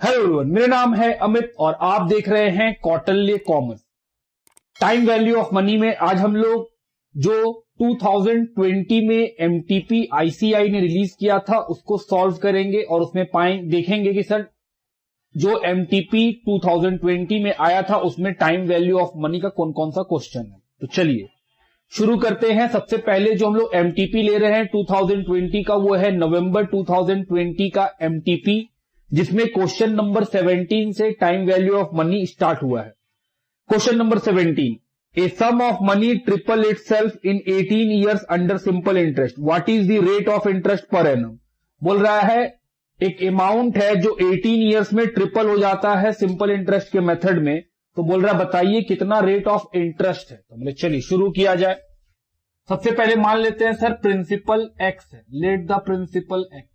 Hello everyone, मेरा नाम है अमित और आप देख रहे हैं Kautilya commerce. Time value of money में आज हम लोग जो 2020 में एमटीपी आईसीआई ने रिलीज किया था उसको सॉल्व करेंगे और उसमें देखेंगे कि सर जो एमटीपी 2020 में आया था उसमें टाइम वैल्यू ऑफ मनी का कौन कौन सा क्वेश्चन है। तो चलिए शुरू करते हैं। सबसे पहले जो हम लोग एमटीपी ले रहे हैं 2020 का वो है नवंबर 2020 का एमटीपी, जिसमें क्वेश्चन नंबर 17 से time value of money start हुआ है। Question number 17, a sum of money triple itself in 18 years under simple interest, what is the rate of interest per annum. बोल रहा है एक अमाउंट है जो 18 इयर्स में ट्रिपल हो जाता है सिंपल इंटरेस्ट के मेथड में। तो बोल रहा है बताइए कितना रेट ऑफ इंटरेस्ट है। तो बोले चलिए शुरू किया जाए। सबसे पहले मान लेते हैं सर प्रिंसिपल एक्स है, let the principal X.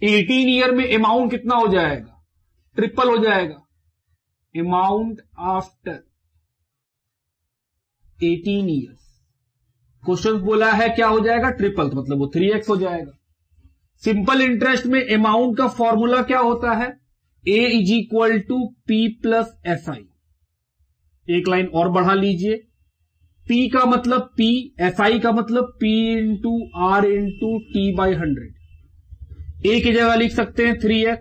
Eighteen year में अमाउंट कितना हो जाएगा, ट्रिपल हो जाएगा। अमाउंट आफ्टर 18 ईयर्स, क्वेश्चन बोला है क्या हो जाएगा, ट्रिपल, तो मतलब वो 3x हो जाएगा। सिंपल इंटरेस्ट में अमाउंट का फॉर्मूला क्या होता है, A is equal to P plus S I. एक लाइन और बढ़ा लीजिए, P का मतलब P, SI का मतलब P into R into T by 100। A की जगह लिख सकते हैं 3x,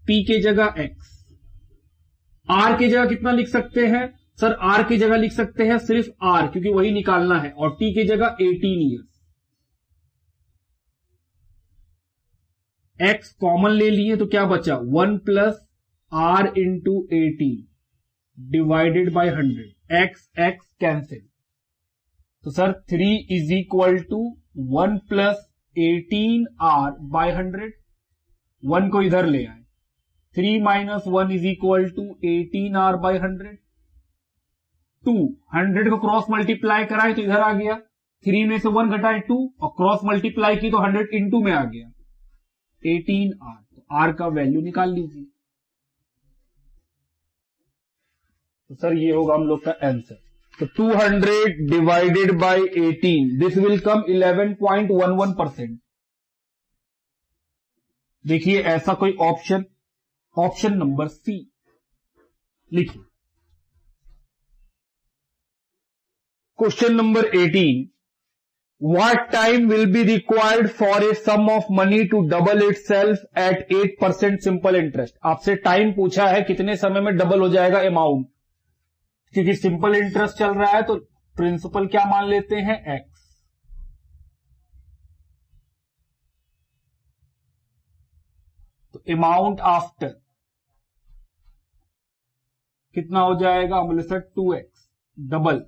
P की जगह x, R की जगह कितना लिख सकते हैं सर, R की जगह लिख सकते हैं सिर्फ R क्योंकि वही निकालना है, और T की जगह 18 ईयर्स। x कॉमन ले लिए तो क्या बचा, 1 plus R into 18 divided by 100, x cancel. तो sir 3 is equal to 1 plus 18R by 100, 1 को इधर ले आए, 3 minus 1 is equal to 18R by 100। 100 को क्रॉस मल्टीप्लाई कराए तो इधर आ गया, 3 में से 1 घटाए 2 और क्रॉस मल्टीप्लाई की तो 100 इंटू में आ गया 18R। तो R का वैल्यू निकाल लीजिए। तो सर ये होगा हम लोग का आंसर। तो 200 divided by 18, this will come 11.11%। देखिए ऐसा कोई ऑप्शन, ऑप्शन नंबर सी लिखिए। Question number 18, what time will be required for a sum of money to double itself at 8% simple interest. आपसे टाइम पूछा है कितने समय में डबल हो जाएगा अमाउंट, क्योंकि सिंपल इंटरेस्ट चल रहा है तो प्रिंसिपल क्या मान लेते हैं, x। तो अमाउंट आफ्टर कितना हो जाएगा, हम बोले सर 2x डबल,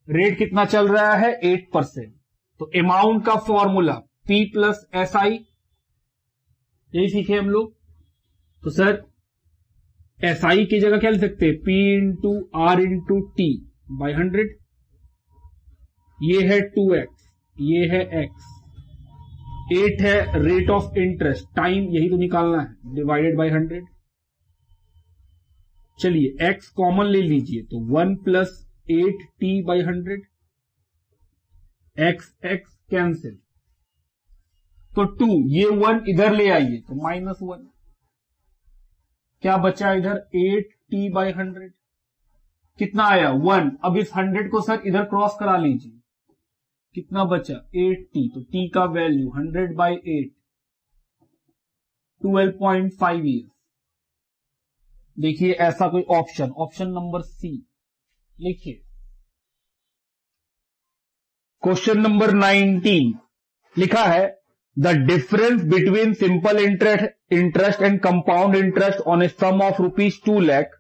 रेट कितना चल रहा है 8%। तो अमाउंट का फॉर्मूला P प्लस एस आई, यही सीखे हम लोग। तो सर एस आई की जगह क्या लिख सकते हैं, P into R into T by 100। ये है 2x, ये है x, 8 है रेट ऑफ इंटरेस्ट, टाइम यही तो निकालना है, डिवाइडेड बाई 100। चलिए x कॉमन ले लीजिए तो 1 plus 8t by 100, x cancel. तो 2, ये 1 इधर ले आइए तो -1, क्या बचा इधर 8t बाई 100, कितना आया 1। अब इस 100 को सर इधर क्रॉस करा लीजिए, कितना बचा 8t, तो t का वैल्यू 100 बाई 8, 12.5 ईयर्स। देखिए ऐसा कोई ऑप्शन, ऑप्शन नंबर सी लिखिए। क्वेश्चन नंबर 19 लिखा है, the difference between simple interest and compound interest on a sum of ₹2 lakh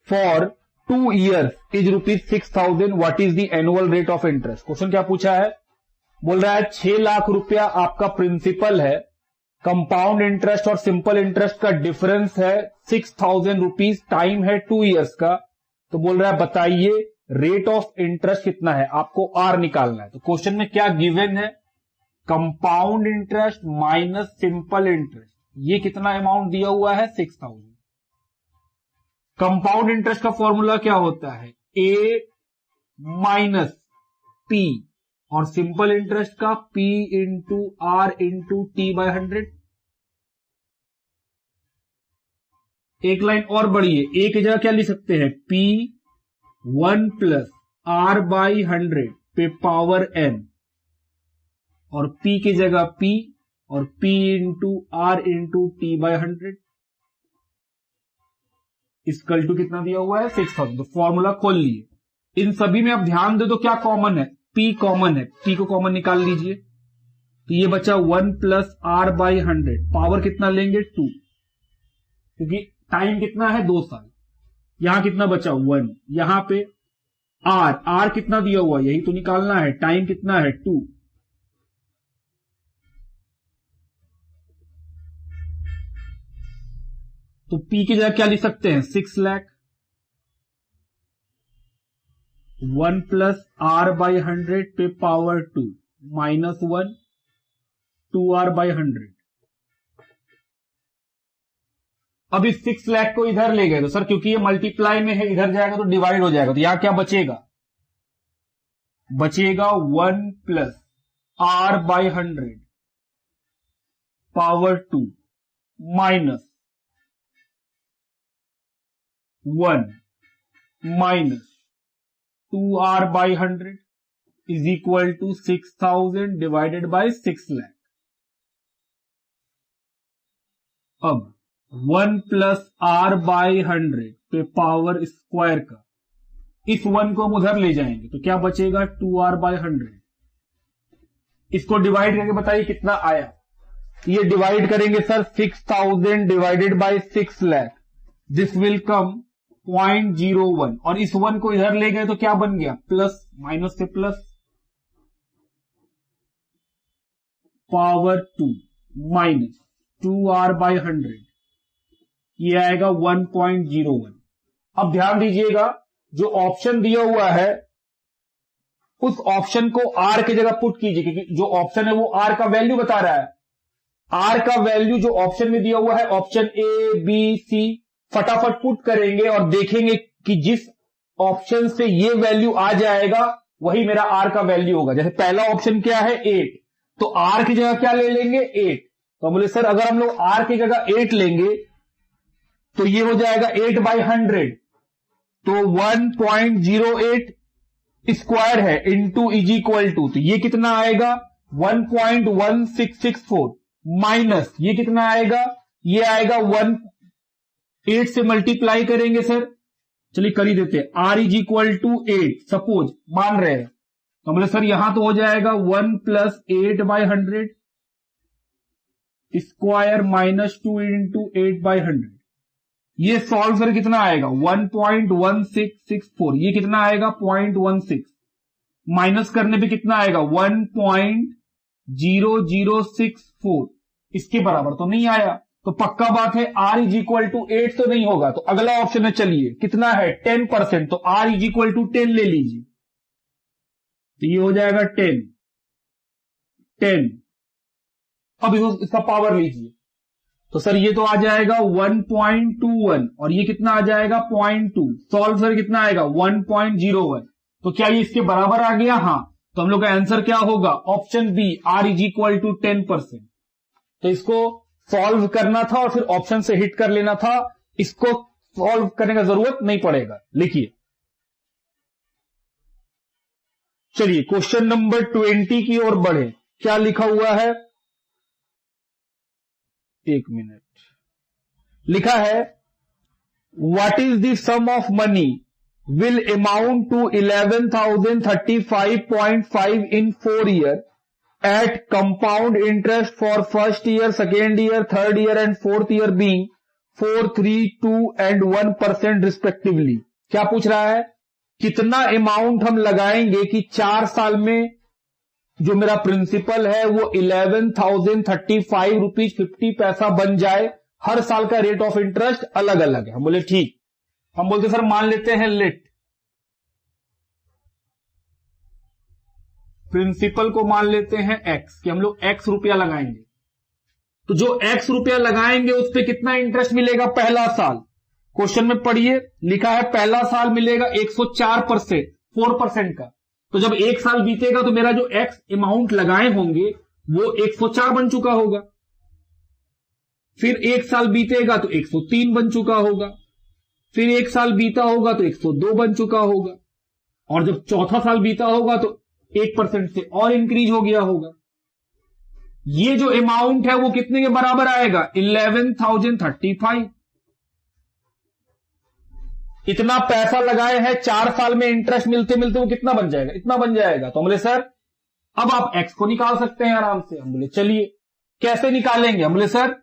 for 2 years is ₹6,000, what is the annual rate of interest. Question क्या पूछा है, बोल रहा है 6 लाख रुपया आपका प्रिंसिपल है, कंपाउंड इंटरेस्ट और सिंपल इंटरेस्ट का डिफरेंस है 6,000 रुपीज, टाइम है 2 years का। तो बोल रहा है बताइए रेट ऑफ इंटरेस्ट कितना है, आपको आर निकालना है। तो क्वेश्चन में क्या गिवन है, compound interest minus simple interest, ये कितना अमाउंट दिया हुआ है 6,000। कंपाउंड इंटरेस्ट का फॉर्मूला क्या होता है, ए माइनस पी और सिंपल इंटरेस्ट का P into R into T by 100। एक लाइन और बढ़ी है, एक जगह क्या लिख सकते हैं, P 1 प्लस आर बाई 100 पे पावर n, और P की जगह P और P into R into T by 100 equal to कितना दिया हुआ है, 6000। तो फॉर्मूला खोल लिए। इन सभी में आप ध्यान दे तो क्या कॉमन है, P कॉमन है, P को कॉमन निकाल लीजिए। तो ये बचा 1 प्लस आर बाई 100, पावर कितना लेंगे 2, क्योंकि टाइम कितना है 2 साल। यहां कितना बचा 1, यहां पे आर कितना दिया हुआ यही तो निकालना है, टाइम कितना है 2। तो P की जगह क्या लिख सकते हैं, 6 लाख। 1 प्लस आर बाई 100 पे पावर 2 माइनस 1 2R बाई 100। अब इस 6 लाख को इधर ले गए तो सर क्योंकि ये मल्टीप्लाई में है, इधर जाएगा तो डिवाइड हो जाएगा, तो यहां क्या बचेगा, बचेगा 1 plus R by 100 power 2 minus 1 minus 2R by 100 is equal to 6000 divided by 6 lakh. अब 1 प्लस आर बाई 100 पे पावर स्क्वायर का इस 1 को हम उधर ले जाएंगे तो क्या बचेगा 2R बाई 100। इसको डिवाइड करके बताइए कितना आया। ये डिवाइड करेंगे sir 6000 divided by 6 lakh, this will कम 0.01, और इस 1 को इधर ले गए तो क्या बन गया, प्लस माइनस से plus power 2 minus 2R by 100, ये आएगा 1.01। अब ध्यान दीजिएगा जो ऑप्शन दिया हुआ है उस ऑप्शन को R की जगह पुट कीजिए, क्योंकि जो ऑप्शन है वो R का वैल्यू बता रहा है। R का वैल्यू जो ऑप्शन में दिया हुआ है, ऑप्शन A B C, फटाफट पुट करेंगे और देखेंगे कि जिस ऑप्शन से ये वैल्यू आ जाएगा वही मेरा R का वैल्यू होगा। जैसे पहला ऑप्शन क्या है 8, तो R की जगह क्या ले लेंगे 8। तो बोले सर अगर हम लोग R की जगह 8 लेंगे तो ये हो जाएगा 8 बाई 100, तो 1.08 स्क्वायर है इंटू इज इक्वल टू, तो ये कितना आएगा 1.1664 माइनस ये कितना आएगा, ये आएगा 8 से मल्टीप्लाई करेंगे सर, चलिए कर ही देते हैं, R is equal to 8 suppose मान रहे हैं, तो बोले सर यहां तो हो जाएगा 1 plus 8 by 100 square minus 2 into 8 by 100। ये सॉल्व कर कितना आएगा 1.1664, ये कितना आएगा 0.16, माइनस करने पे कितना आएगा 1.0064, इसके बराबर तो नहीं आया। तो पक्का बात है R इज इक्वल टू 8 तो नहीं होगा, तो अगला ऑप्शन है, चलिए कितना है 10%, तो R इज इक्वल टू 10 ले लीजिए, तो ये हो जाएगा 10। अब इसका पावर लीजिए, तो सर ये तो आ जाएगा 1.21 और ये कितना आ जाएगा 0.2, सॉल्व सर कितना आएगा 1.01, तो क्या ये इसके बराबर आ गया, हाँ। तो हम लोग का आंसर क्या होगा, option B R is equal to 10%। तो इसको सॉल्व करना था और फिर ऑप्शन से हिट कर लेना था, इसको सॉल्व करने का जरूरत नहीं पड़ेगा। लिखिए, चलिए क्वेश्चन नंबर 20 की ओर बढ़े। क्या लिखा हुआ है, एक मिनट, लिखा है what is the sum of money will amount to 11,035.5 in 4 years at compound interest for first year, second year, third year and fourth year being 4, 3, 2 and 1% respectively। क्या पूछ रहा है, कितना अमाउंट हम लगाएंगे कि 4 साल में जो मेरा प्रिंसिपल है वो 11,035 रुपीज 50 पैसा बन जाए। हर साल का रेट ऑफ इंटरेस्ट अलग अलग है। हम बोले ठीक, हम बोलते सर मान लेते हैं लेट प्रिंसिपल को मान लेते हैं x, कि हम लोग x रुपया लगाएंगे। तो जो x रुपया लगाएंगे उस पर कितना इंटरेस्ट मिलेगा पहला साल, क्वेश्चन में पढ़िए, लिखा है पहला साल मिलेगा 104%, 4% का। तो जब 1 साल बीतेगा तो मेरा जो एक्स अमाउंट लगाए होंगे वो 104 बन चुका होगा। फिर 1 साल बीतेगा तो 103 बन चुका होगा। फिर 1 साल बीता होगा तो 102 बन चुका होगा। और जब चौथा साल बीता होगा तो 1% से और इंक्रीज हो गया होगा। ये जो अमाउंट है वो कितने के बराबर आएगा? 11,035। इतना पैसा लगाए हैं, 4 साल में इंटरेस्ट मिलते मिलते वो कितना बन जाएगा? इतना बन जाएगा। तो हम बोले सर अब आप एक्स को निकाल सकते हैं आराम से। हम बोले चलिए कैसे निकालेंगे? हम बोले सर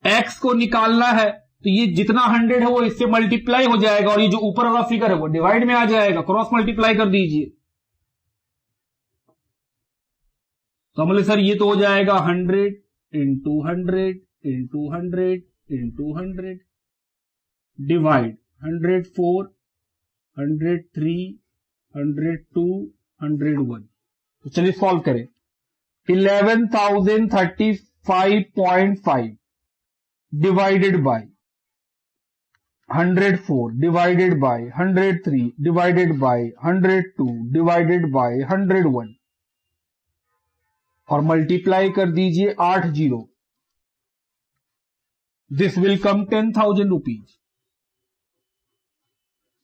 एक्स को निकालना है तो ये जितना 100 है वो इससे मल्टीप्लाई हो जाएगा और ये जो ऊपर वाला फिगर है वो डिवाइड में आ जाएगा। क्रॉस मल्टीप्लाई कर दीजिए। तो हम बोले सर ये तो हो जाएगा 100 इंटू 100 इंटू 100 इंटू 100 डिवाइड 104 103 102 101। तो चलिए सॉल्व करें। 11,035.5 divided by 104 divided by 103 divided by 102 divided by 101 और मल्टीप्लाई कर दीजिए 8 zero. This will come 10,000 rupees.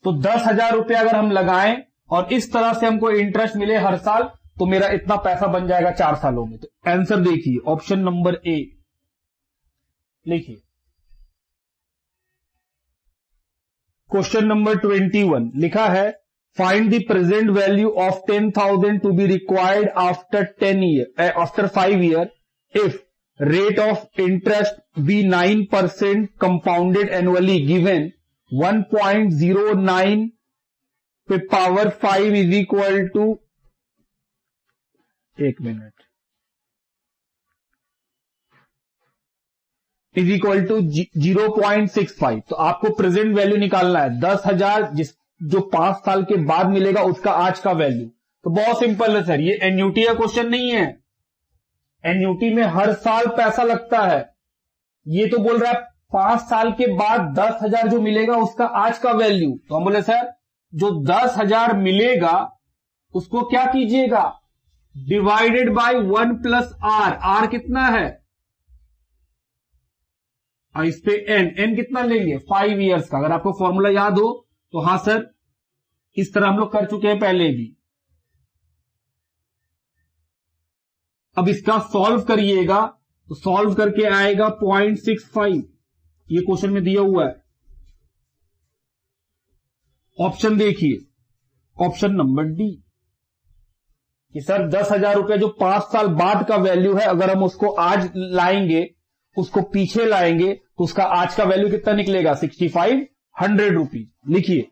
तो 10,000 रुपये अगर हम लगाएं और इस तरह से हमको इंटरेस्ट मिले हर साल तो मेरा इतना पैसा बन जाएगा 4 सालों में। तो आंसर देखिए ऑप्शन नंबर ए लिखिए। क्वेश्चन नंबर 21 लिखा है find the present value of 10,000 to be required after 5 year if rate of interest be 9% compounded annually given 1.09 पे power 5 is equal to 1 minute is equal to 0.65। तो आपको present value निकालना है 10,000 जो 5 साल के बाद मिलेगा उसका आज का वैल्यू। तो बहुत सिंपल है सर, ये एन्युटी का क्वेश्चन नहीं है। एन्युटी में हर साल पैसा लगता है। ये तो बोल रहा है 5 साल के बाद 10,000 जो मिलेगा उसका आज का वैल्यू। तो हम बोले सर जो 10,000 मिलेगा उसको क्या कीजिएगा? Divided by 1 plus R. R कितना है? और इस पे एन कितना लेंगे? 5 इयर्स का। अगर आपको फॉर्मूला याद हो तो हां सर इस तरह हम लोग कर चुके हैं पहले भी। अब इसका सॉल्व करिएगा तो सॉल्व करके आएगा 0.65। ये क्वेश्चन में दिया हुआ है। ऑप्शन देखिए, ऑप्शन नंबर डी कि सर 10,000 रुपए जो 5 साल बाद का वैल्यू है अगर हम उसको आज लाएंगे उसको पीछे लाएंगे तो उसका आज का वैल्यू कितना निकलेगा? 6,500 रुपीज। लिखिए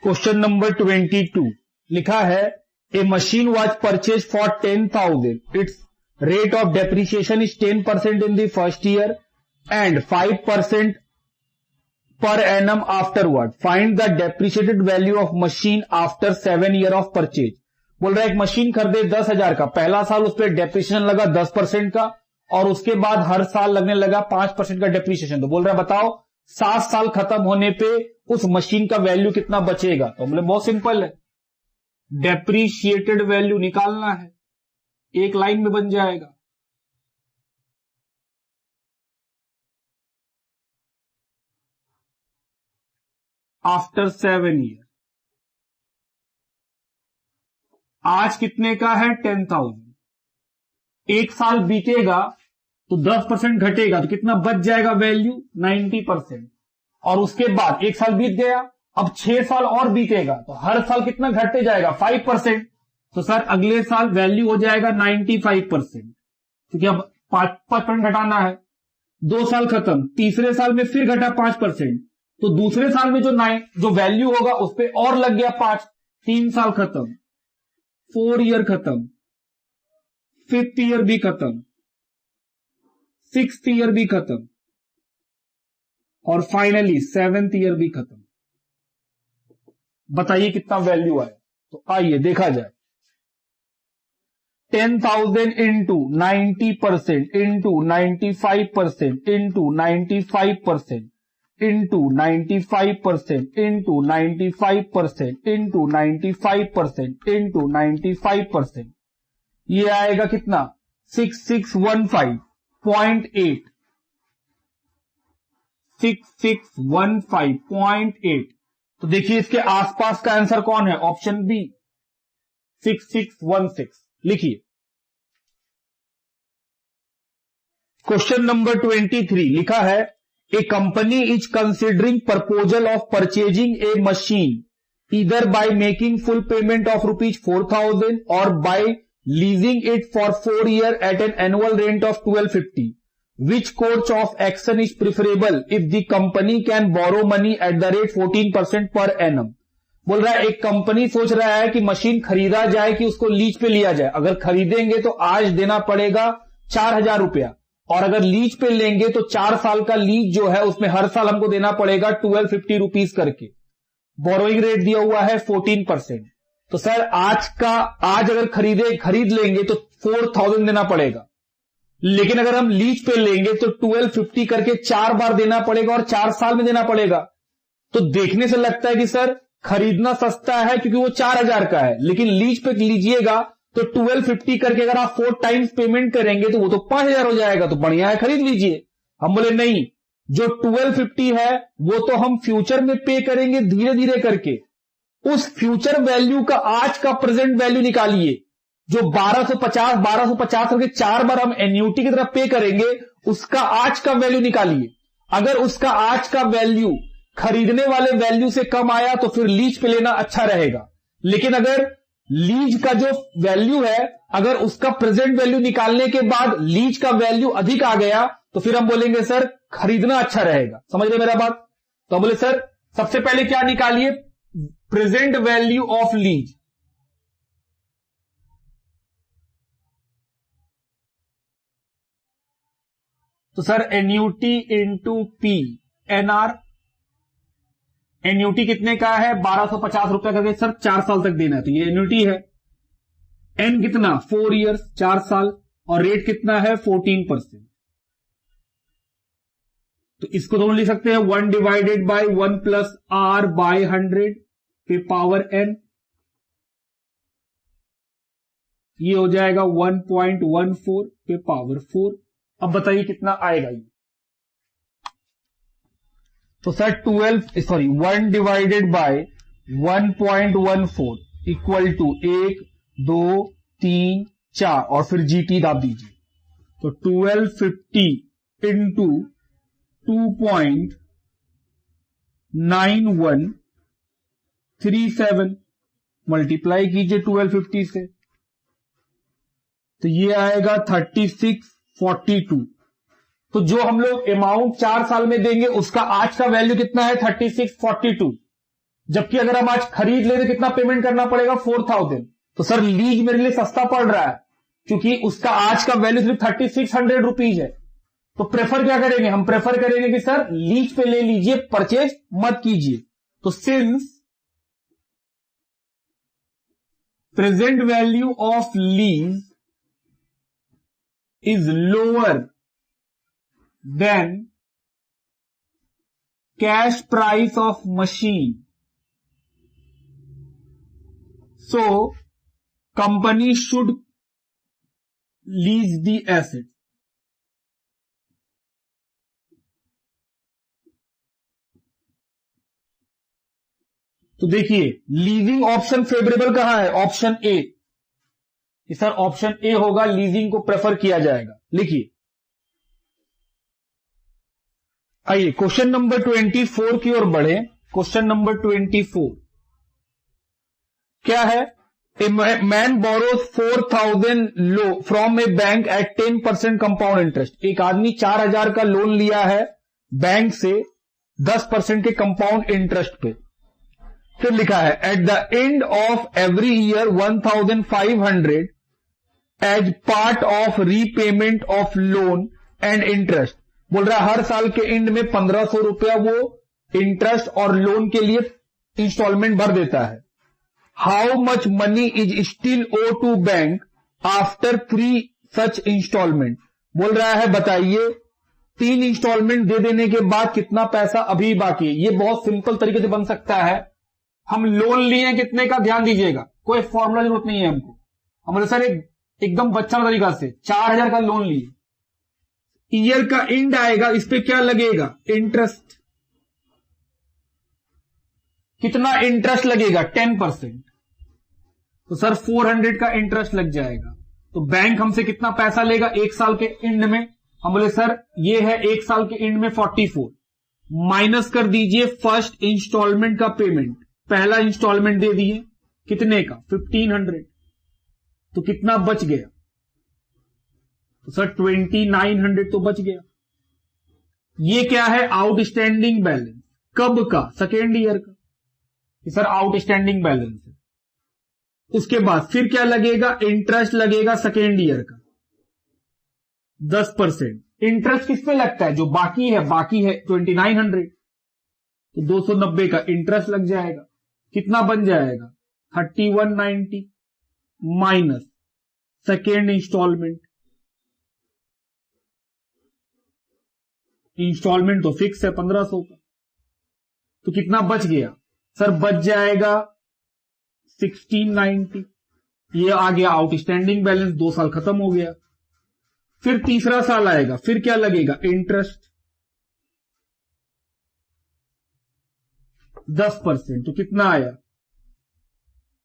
क्वेश्चन नंबर 22 लिखा है a machine was purchase for 10,000 it's rate of depreciation is 10% in the first year and 5% per annum afterward. Find the depreciated value of machine after 7 year of purchase. बोल रहा है एक machine खरीदे 10,000 का, पहला साल उस पर डेप्रिसिएशन लगा 10% का और उसके बाद हर साल लगने लगा 5% का डेप्रिसिएशन। तो बोल रहा है बताओ 7 साल खत्म होने पे उस मशीन का वैल्यू कितना बचेगा? तो बोले बहुत सिंपल है, डेप्रिशिएटेड वैल्यू निकालना है, एक लाइन में बन जाएगा। आफ्टर 7 ईयर आज कितने का है? 10,000। एक साल बीतेगा तो 10% घटेगा तो कितना बच जाएगा वैल्यू? 90%। और उसके बाद एक साल बीत गया, अब 6 साल और बीतेगा तो हर साल कितना घटते जाएगा? 5%। तो सर अगले साल वैल्यू हो जाएगा 95%, क्योंकि अब 5% घटाना है। 2 साल खत्म, तीसरे साल में फिर घटा 5%, तो दूसरे साल में जो वैल्यू होगा उस पर और लग गया 5। 3 साल खत्म, 4 ईयर खत्म, 5th ईयर भी खत्म, 6th ईयर भी खत्म और फाइनली 7th ईयर भी खत्म। बताइए कितना वैल्यू आया? तो आइए देखा जाए। 10,000 into 90% into 95% into 95% into 95% into 95% into 95% into 95%, ये आएगा कितना 6615.8 6615.8। तो देखिए इसके आसपास का आंसर कौन है, ऑप्शन बी 6616। लिखिए क्वेश्चन नंबर 23 लिखा है, a company is considering proposal of purchasing a machine either by making full payment of ₹4,000 और by leasing it for 4 years at an annual rent of 1250। Which course of action is preferable if the company can borrow money at the rate 14% per annum? बोल रहा है एक company सोच रहा है कि machine खरीदा जाए कि उसको लीज पे लिया जाए। अगर खरीदेंगे तो आज देना पड़ेगा 4,000 रुपया, और अगर लीज पे लेंगे तो 4 साल का लीज जो है उसमें हर साल हमको देना पड़ेगा 1250 रुपीज करके। बोरोइंग रेट दिया हुआ है 14%। तो सर आज अगर खरीद लेंगे तो 4,000 देना पड़ेगा, लेकिन अगर हम लीज पे लेंगे तो 1250 करके 4 बार देना पड़ेगा और 4 साल में देना पड़ेगा। तो देखने से लगता है कि सर खरीदना सस्ता है क्योंकि वो 4,000 का है, लेकिन लीज पे लीजिएगा तो 1250 करके अगर आप 4 टाइम्स पेमेंट करेंगे तो वो तो 5,000 हो जाएगा, तो बढ़िया है खरीद लीजिए। हम बोले नहीं, जो 1250 है वो तो हम फ्यूचर में पे करेंगे धीरे धीरे करके। उस फ्यूचर वैल्यू का आज का प्रेजेंट वैल्यू निकालिए, जो 1250 करके 4 बार हम एन्यूटी की तरफ पे करेंगे, उसका आज का वैल्यू निकालिए। अगर उसका आज का वैल्यू खरीदने वाले वैल्यू से कम आया तो फिर लीज पे लेना अच्छा रहेगा, लेकिन अगर लीज का जो वैल्यू है अगर उसका प्रेजेंट वैल्यू निकालने के बाद लीज का वैल्यू अधिक आ गया तो फिर हम बोलेंगे सर खरीदना अच्छा रहेगा। समझ रहे मेरा बात? तो हम बोले सर सबसे पहले क्या निकालिए, प्रेजेंट वैल्यू ऑफ लीज। तो sir annuity into P NR, annuity कितने का है 1250 रुपए करके सर 4 साल तक देना है, तो ये एन्यूटी है। एन कितना 4 years 4 साल, और रेट कितना है 14%। तो इसको दोनों लिख सकते हैं 1 divided by 1 plus R by 100 पे पावर एन, ये हो जाएगा 1.14 पे पावर 4। अब बताइए कितना आएगा ये। तो sir 1 divided by 1.14 equal to 1 2 3 4 और फिर जीटी दाब दीजिए। तो 1250 इंटू 2.9137 मल्टीप्लाई कीजिए 1250 से, तो ये आएगा 3642। तो जो हम लोग अमाउंट 4 साल में देंगे उसका आज का वैल्यू कितना है 3642, जबकि अगर हम आज खरीद ले तो कितना पेमेंट करना पड़ेगा 4,000। तो सर लीज मेरे लिए सस्ता पड़ रहा है क्योंकि उसका आज का वैल्यू सिर्फ 3600 रुपीज है। तो प्रेफर क्या करेंगे, हम प्रेफर करेंगे कि सर लीज पे ले लीजिए, परचेज मत कीजिए। तो since present value of lease is lower than cash price of machine, so company should lease the asset। तो देखिए लीजिंग ऑप्शन फेवरेबल कहां है, ऑप्शन ए। कि सर ऑप्शन ए होगा, लीजिंग को प्रेफर किया जाएगा। लिखिए आइए क्वेश्चन नंबर 24 की ओर बढ़े। क्वेश्चन नंबर 24 क्या है, a man borrows 4,000 low from A bank at 10% compound interest. एक आदमी 4,000 का लोन लिया है बैंक से 10% के कंपाउंड इंटरेस्ट पे। फिर लिखा है at the end of every year 1,500 as part of repayment of loan and interest. बोल रहा है हर साल के एंड में 1,500 रुपया वो इंटरेस्ट और लोन के लिए इंस्टॉलमेंट भर देता है। How much money is still owe to bank after 3 such instalment. बोल रहा है बताइए 3 इंस्टॉलमेंट दे देने के बाद कितना पैसा अभी बाकी है। ये बहुत सिंपल तरीके से बन सकता है। हम लोन लिए कितने का, ध्यान दीजिएगा, कोई फॉर्मूला जरूरत नहीं है हमको। हमारे सर एकदम बच्चा तरीका से 4,000 का लोन लिए, ईयर का एंड आएगा, इस पे क्या लगेगा, इंटरेस्ट। कितना इंटरेस्ट लगेगा, 10%। तो सर 400 का इंटरेस्ट लग जाएगा। तो बैंक हमसे कितना पैसा लेगा 1 साल के एंड में, हम बोले सर ये है 1 साल के एंड में 44, माइनस कर दीजिए फर्स्ट इंस्टॉलमेंट का पेमेंट। पहला इंस्टॉलमेंट दे दिए कितने का, 1500। तो कितना बच गया, तो सर 2900 तो बच गया। ये क्या है, आउटस्टैंडिंग बैलेंस। कब का, सेकेंड ईयर का। सर आउटस्टैंडिंग बैलेंस है। उसके बाद फिर क्या लगेगा, इंटरेस्ट लगेगा सेकेंड ईयर का 10%। इंटरेस्ट किस पे लगता है, जो बाकी है 2900, तो 290 का इंटरेस्ट लग जाएगा। कितना बन जाएगा, 3190 माइनस सेकेंड इंस्टॉलमेंट। इंस्टॉलमेंट तो फिक्स है 1500 का, तो कितना बच गया सर, बच जाएगा 1690। ये आ गया आउटस्टैंडिंग बैलेंस, 2 साल खत्म हो गया। फिर तीसरा साल आएगा, फिर क्या लगेगा, इंटरेस्ट 10%। तो कितना आया,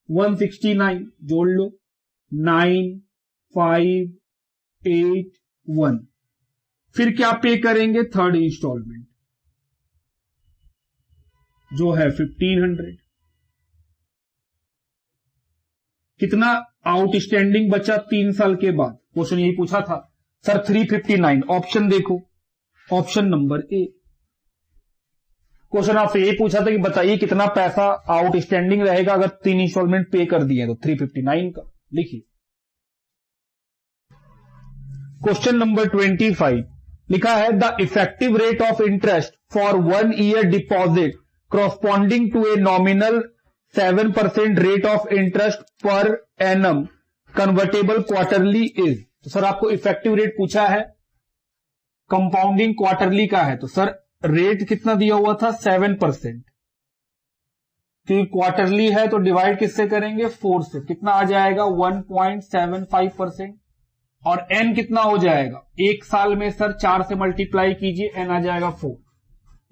169, जोड़ लो, 9581। फिर क्या पे करेंगे, थर्ड इंस्टॉलमेंट जो है 1500। कितना आउटस्टैंडिंग बचा 3 साल के बाद, क्वेश्चन यही पूछा था सर 359। ऑप्शन देखो, ऑप्शन नंबर ए। क्वेश्चन आपसे ये पूछा था कि बताइए कितना पैसा आउटस्टैंडिंग रहेगा अगर 3 इंस्टॉलमेंट पे कर दिए, तो 359 का लिखिए। क्वेश्चन नंबर 25 लिखा है, the effective rate of interest for 1 year deposit corresponding to a nominal 7% rate of interest per annum convertible quarterly is। तो सर आपको इफेक्टिव रेट पूछा है, कंपाउंडिंग क्वार्टरली का है, तो सर रेट कितना दिया हुआ था, 7%। क्योंकि क्वार्टरली है तो डिवाइड किससे करेंगे, 4 से। कितना आ जाएगा, 1.75%। और एन कितना हो जाएगा, 1 साल में सर 4 से मल्टीप्लाई कीजिए, एन आ जाएगा 4।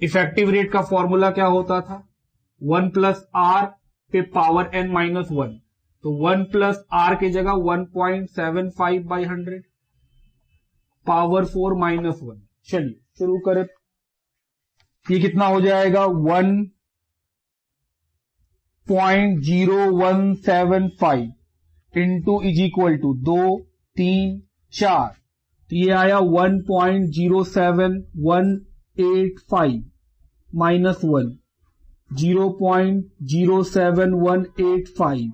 इफेक्टिव रेट का फॉर्मूला क्या होता था, 1 प्लस आर पे पावर एन माइनस 1। तो 1 प्लस आर की जगह 1.75/100 पावर 4 माइनस 1। चलिए शुरू करें। ये कितना हो जाएगा, 1.0175 इंटू इज इक्वल टू 2 3 4। तो ये आया 1.07185 माइनस 1, 0.07185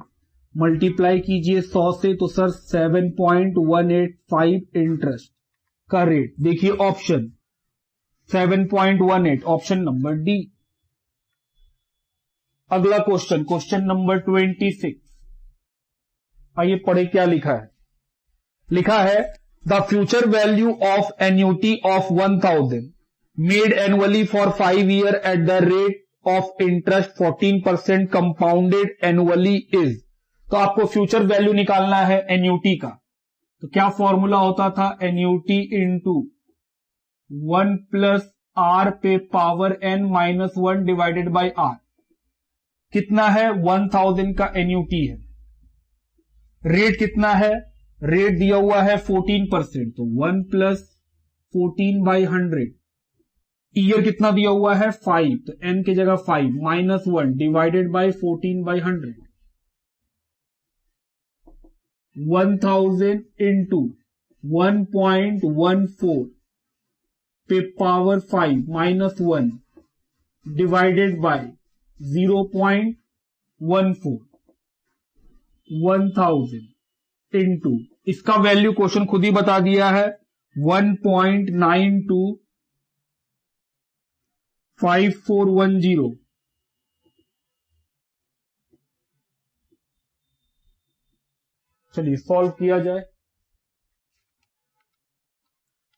मल्टीप्लाई कीजिए 100 से, तो सर 7.185 इंटरेस्ट का रेट। देखिए ऑप्शन 7.18, ऑप्शन नंबर डी। अगला क्वेश्चन, क्वेश्चन नंबर 26। आइए पढ़े क्या लिखा है। लिखा है, the future value of annuity of 1000 made annually for 5 year at the rate of interest 14% compounded annually is. तो आपको फ्यूचर वैल्यू निकालना है एन्युटी का। तो क्या फॉर्मूला होता था, एन्युटी इंटू 1 प्लस आर पे power N minus 1 divided by R. कितना है, 1000 का एन्युटी है। रेट कितना है, रेट दिया हुआ है 14%, तो 1 प्लस 14/100। ईयर कितना दिया हुआ है 5, तो एन की जगह 5 माइनस 1 डिवाइडेड बाई 14/100। 1000 इंटू 1.14 पे power 5 minus 1 divided by 0.14। 1000 into, इसका वैल्यू क्वेश्चन खुद ही बता दिया है, 1.925410। चलिए सॉल्व किया जाए।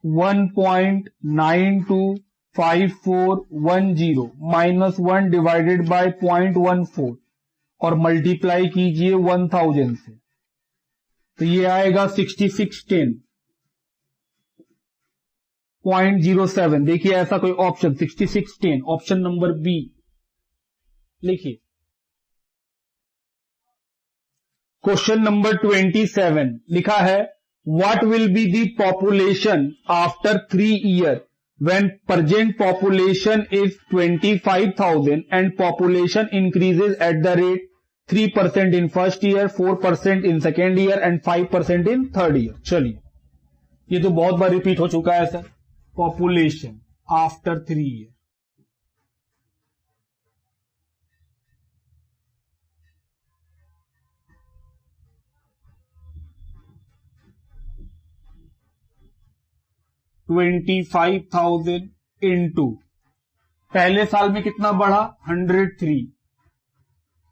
1.925410 माइनस 1 डिवाइडेड बाय 0.14 और मल्टीप्लाई कीजिए 1000 से, तो ये आएगा 6610.07। देखिए ऐसा कोई ऑप्शन 6610, ऑप्शन नंबर बी लिखिए। क्वेश्चन नंबर 27 लिखा है, what will be the population after 3 year when present population is 25,000 and population increases at the rate 3% in first year, 4% in second year and 5% in third year। चलिए, ये तो बहुत बार repeat हो चुका है sir. Population after 3 year, $25,000 into पहले साल में कितना बढ़ा 103,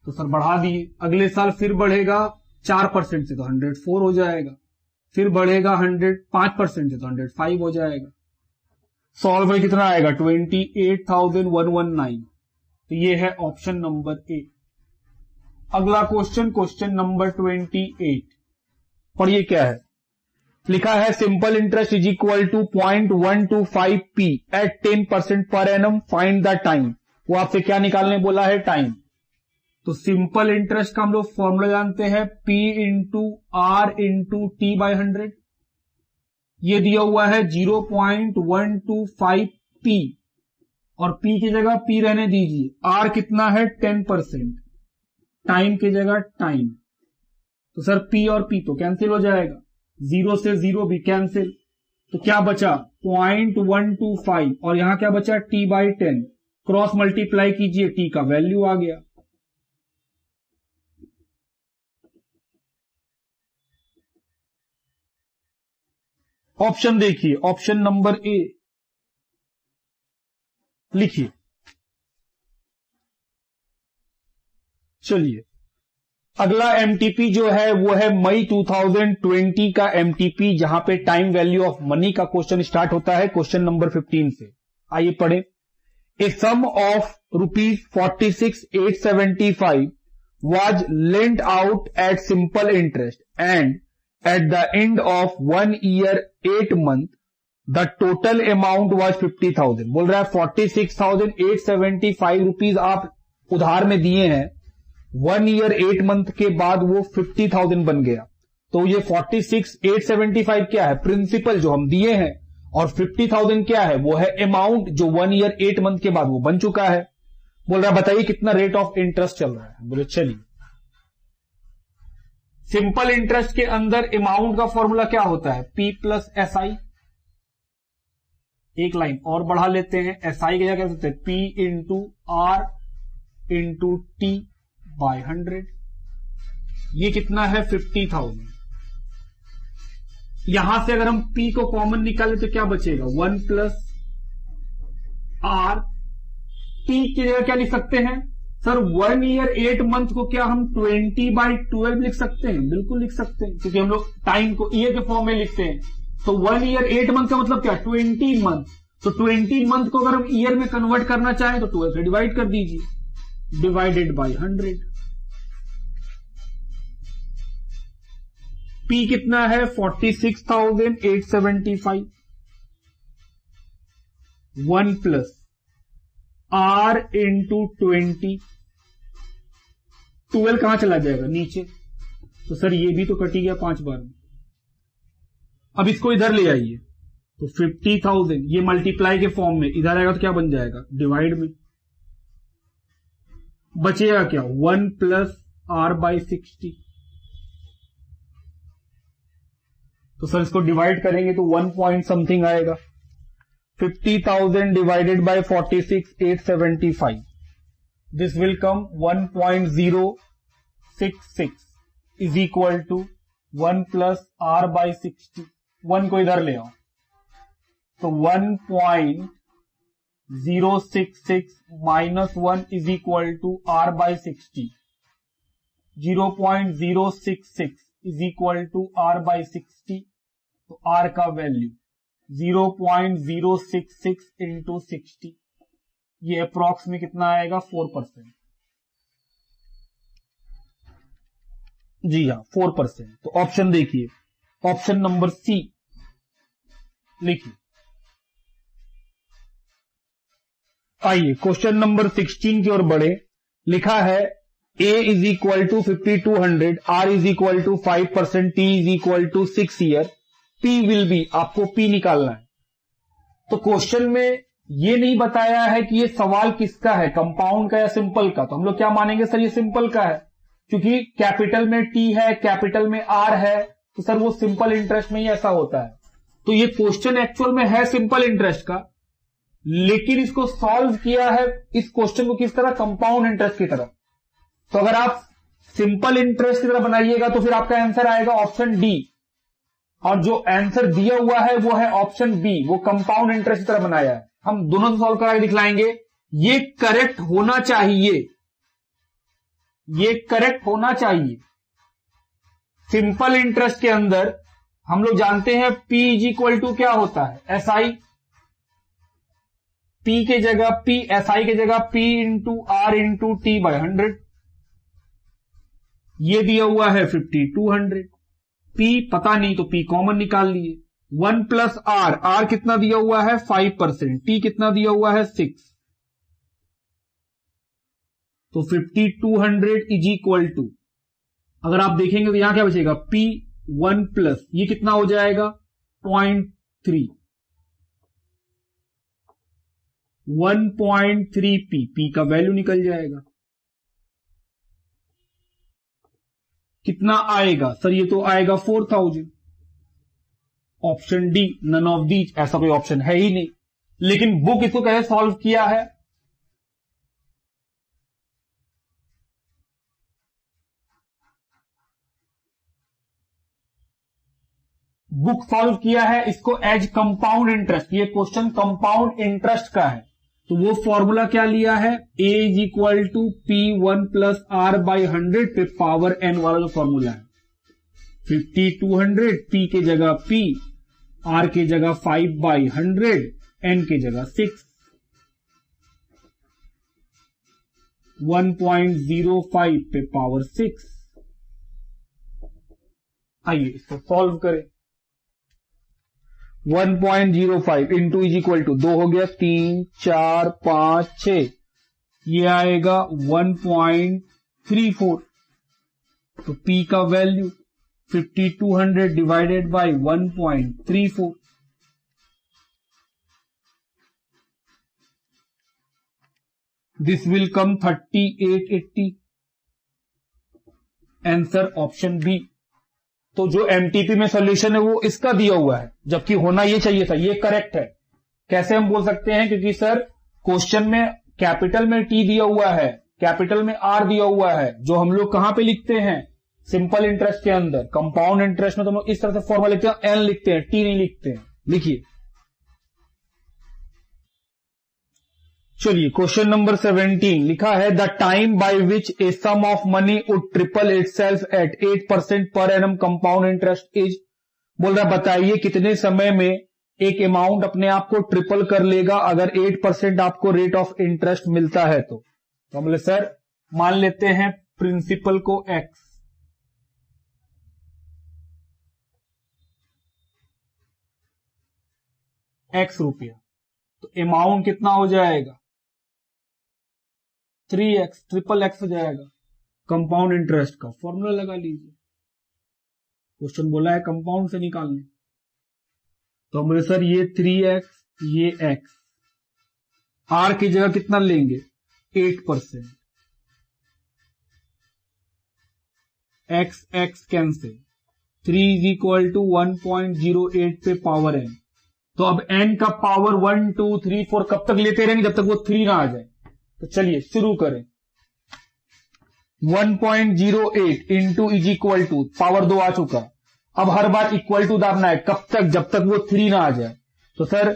तो सर बढ़ा दिए। अगले साल फिर बढ़ेगा 4% से तो 104 हो जाएगा, फिर बढ़ेगा 5% से तो 105 हो जाएगा। सॉल्व में कितना आएगा 28,119, तो ये है ऑप्शन नंबर ए। अगला क्वेश्चन, क्वेश्चन नंबर 28 पढ़िए क्या है। लिखा है, simple interest is equal to 0.125 P at 10% per annum, find the time. वो आपसे क्या निकालने बोला है, टाइम। तो सिंपल इंटरेस्ट का हम लोग फॉर्मूला जानते हैं, P into R into T by 100। ये दिया हुआ है 0.125 पी, और P की जगह P रहने दीजिए। R कितना है 10%, टाइम की जगह टाइम, तो सर P और P तो कैंसिल हो जाएगा, 0 से 0 भी कैंसिल, तो क्या बचा 0.125 और यहां क्या बचा T बाई 10, क्रॉस मल्टीप्लाई कीजिए, T का वैल्यू आ गया। ऑप्शन देखिए, ऑप्शन नंबर ए लिखिए। चलिए, अगला एमटीपी जो है वो है मई 2020 का एमटीपी, जहां पे टाइम वैल्यू ऑफ मनी का क्वेश्चन स्टार्ट होता है क्वेश्चन नंबर 15 से। आइए पढ़े। ए sum of ₹46,875 was lent out at simple interest and at the end of 1 year 8 month the total amount was 50,000। बोल रहा है 46,875 रुपीज आप उधार में दिए हैं, 1 ईयर 8 मंथ के बाद वो 50,000 बन गया। तो ये 46,875 क्या है, प्रिंसिपल जो हम दिए हैं, और 50,000 क्या है, वो है अमाउंट जो 1 ईयर 8 मंथ के बाद वो बन चुका है। बोल रहा है बताइए कितना रेट ऑफ इंटरेस्ट चल रहा है। बोले चलिए, सिंपल इंटरेस्ट के अंदर अमाउंट का फॉर्मूला क्या होता है, P प्लस SI। एक लाइन और बढ़ा लेते हैं, SI की जगह कह सकते हैं P into R into T by 100। ये कितना है 50,000। यहां से अगर हम P को कॉमन निकालें तो क्या बचेगा, 1 प्लस आर। T की जगह क्या लिख सकते हैं सर, 1 ईयर 8 मंथ को क्या हम 20/12 लिख सकते हैं, बिल्कुल लिख सकते हैं, क्योंकि हम लोग टाइम को ईयर के फॉर्म में लिखते हैं। तो 1 ईयर 8 मंथ का मतलब क्या, 20 मंथ। तो 20 मंथ को अगर हम ईयर में कन्वर्ट करना चाहें तो 12 से डिवाइड कर दीजिए, डिवाइडेड बाय 100। P कितना है 46,875, 1 प्लस R इंटू 20, 12 कहां चला जाएगा, नीचे, तो सर ये भी तो कटी गया 5 बार में। अब इसको इधर ले आइए, तो 50,000 ये मल्टीप्लाई के फॉर्म में इधर आएगा तो क्या बन जाएगा, डिवाइड में। बचेगा क्या, 1 प्लस R बाई 60। तो सर इसको डिवाइड करेंगे तो 1 पॉइंट समथिंग आएगा। 50,000 divided by 46,875, this will come 1.066 is equal to 1 plus R by 60। 1 को इधर ले आओ, तो 1.066 minus 1 is equal to R by 60। 0.066 is equal to R by 60, तो R का वैल्यू 0.066 इंटू 60, ये अप्रॉक्स में कितना आएगा 4%। जी हाँ 4%। तो ऑप्शन देखिए, ऑप्शन नंबर सी लिखिए। आइए क्वेश्चन नंबर 16 की ओर बढ़े। लिखा है A is equal to 5200, R is equal to 5%, T is equal to 6 year, P will be, आपको P निकालना है। तो क्वेश्चन में ये नहीं बताया है कि ये सवाल किसका है, कंपाउंड का या सिंपल का। तो हम लोग क्या मानेंगे सर, ये सिंपल का है, क्योंकि कैपिटल में T है, कैपिटल में R है, तो सर वो सिंपल इंटरेस्ट में ही ऐसा होता है। तो ये क्वेश्चन एक्चुअल में है सिंपल इंटरेस्ट का, लेकिन इसको सॉल्व किया है इस क्वेश्चन को किस तरह, कंपाउंड इंटरेस्ट की तरह। तो अगर आप सिंपल इंटरेस्ट की तरह बनाइएगा तो फिर आपका आंसर आएगा ऑप्शन डी, और जो आंसर दिया हुआ है वो है ऑप्शन बी, वो कंपाउंड इंटरेस्ट की तरह बनाया है। हम दोनों से सॉल्व करा के दिखलाएंगे। ये करेक्ट होना चाहिए, ये करेक्ट होना चाहिए। सिंपल इंटरेस्ट के अंदर हम लोग जानते हैं P इज इक्वल टू क्या होता है, SI। P के जगह P, SI के जगह P into R into T by 100। ये दिया हुआ है 5200। P पता नहीं तो P कॉमन निकाल लिए। 1 प्लस R, R कितना दिया हुआ है 5%, T कितना दिया हुआ है 6। तो 5200 इज इक्वल टू, अगर आप देखेंगे तो यहां क्या बचेगा, P 1 प्लस ये कितना हो जाएगा 0.3, 1.3 P का वैल्यू निकल जाएगा। कितना आएगा सर, ये तो आएगा 4000। Option D, none of these, ऐसा कोई ऑप्शन है ही नहीं। लेकिन बुक इसको कैसे सॉल्व किया है, बुक सॉल्व किया है इसको एज कंपाउंड इंटरेस्ट। ये क्वेश्चन कंपाउंड इंटरेस्ट का है, तो वो फॉर्मूला क्या लिया है, A is equal to P1 plus R by 100 पे पावर n वाला जो फॉर्मूला है। 5200, P के जगह P, R के जगह 5 बाई 100, n के जगह 6, 1.05 पे पावर 6। आइए इसको सॉल्व करें। 1.05 इंटू इज इक्वल टू 2 हो गया, 3 4 5 6, ये आएगा 1.34। तो P का value 5200 divided by 1.34, this will come 3880। Answer option B. तो जो एमटीपी में सॉल्यूशन है वो इसका दिया हुआ है, जबकि होना ये चाहिए था, ये करेक्ट है। कैसे हम बोल सकते हैं, क्योंकि सर क्वेश्चन में कैपिटल में टी दिया हुआ है, कैपिटल में आर दिया हुआ है, जो हम लोग कहां पे लिखते हैं, सिंपल इंटरेस्ट के अंदर। कंपाउंड इंटरेस्ट में तो हम लोग इस तरह से फॉर्मूला लिखते हैं, एन लिखते हैं, टी नहीं लिखते हैं। लिखिए, चलिए क्वेश्चन नंबर 17 लिखा है, the time by which a sum of money would triple itself at 8% per annum compound interest is. बोल रहा बताइए कितने समय में एक अमाउंट अपने आप को ट्रिपल कर लेगा अगर 8% आपको रेट ऑफ इंटरेस्ट मिलता है। तो हम बोले सर मान लेते हैं प्रिंसिपल को x रुपया, तो अमाउंट कितना हो जाएगा 3x, ट्रिपल एक्स हो जाएगा। कंपाउंड इंटरेस्ट का फॉर्मूला लगा लीजिए, क्वेश्चन बोला है कंपाउंड से निकालने। तो हम बोले सर ये 3x, ये x, r की जगह कितना लेंगे 8%, x cancel, 3 is equal to 1.08 पे पावर n। तो अब n का पावर 1 2 3 4 कब तक लेते रहेंगे, जब तक वो 3 ना आ जाए। तो चलिए शुरू करें। 1.08 into is equal to, power 2 आ चुका, अब हर बार इक्वल टू दाबना है, कब तक, जब तक वो 3 ना आ जाए। तो सर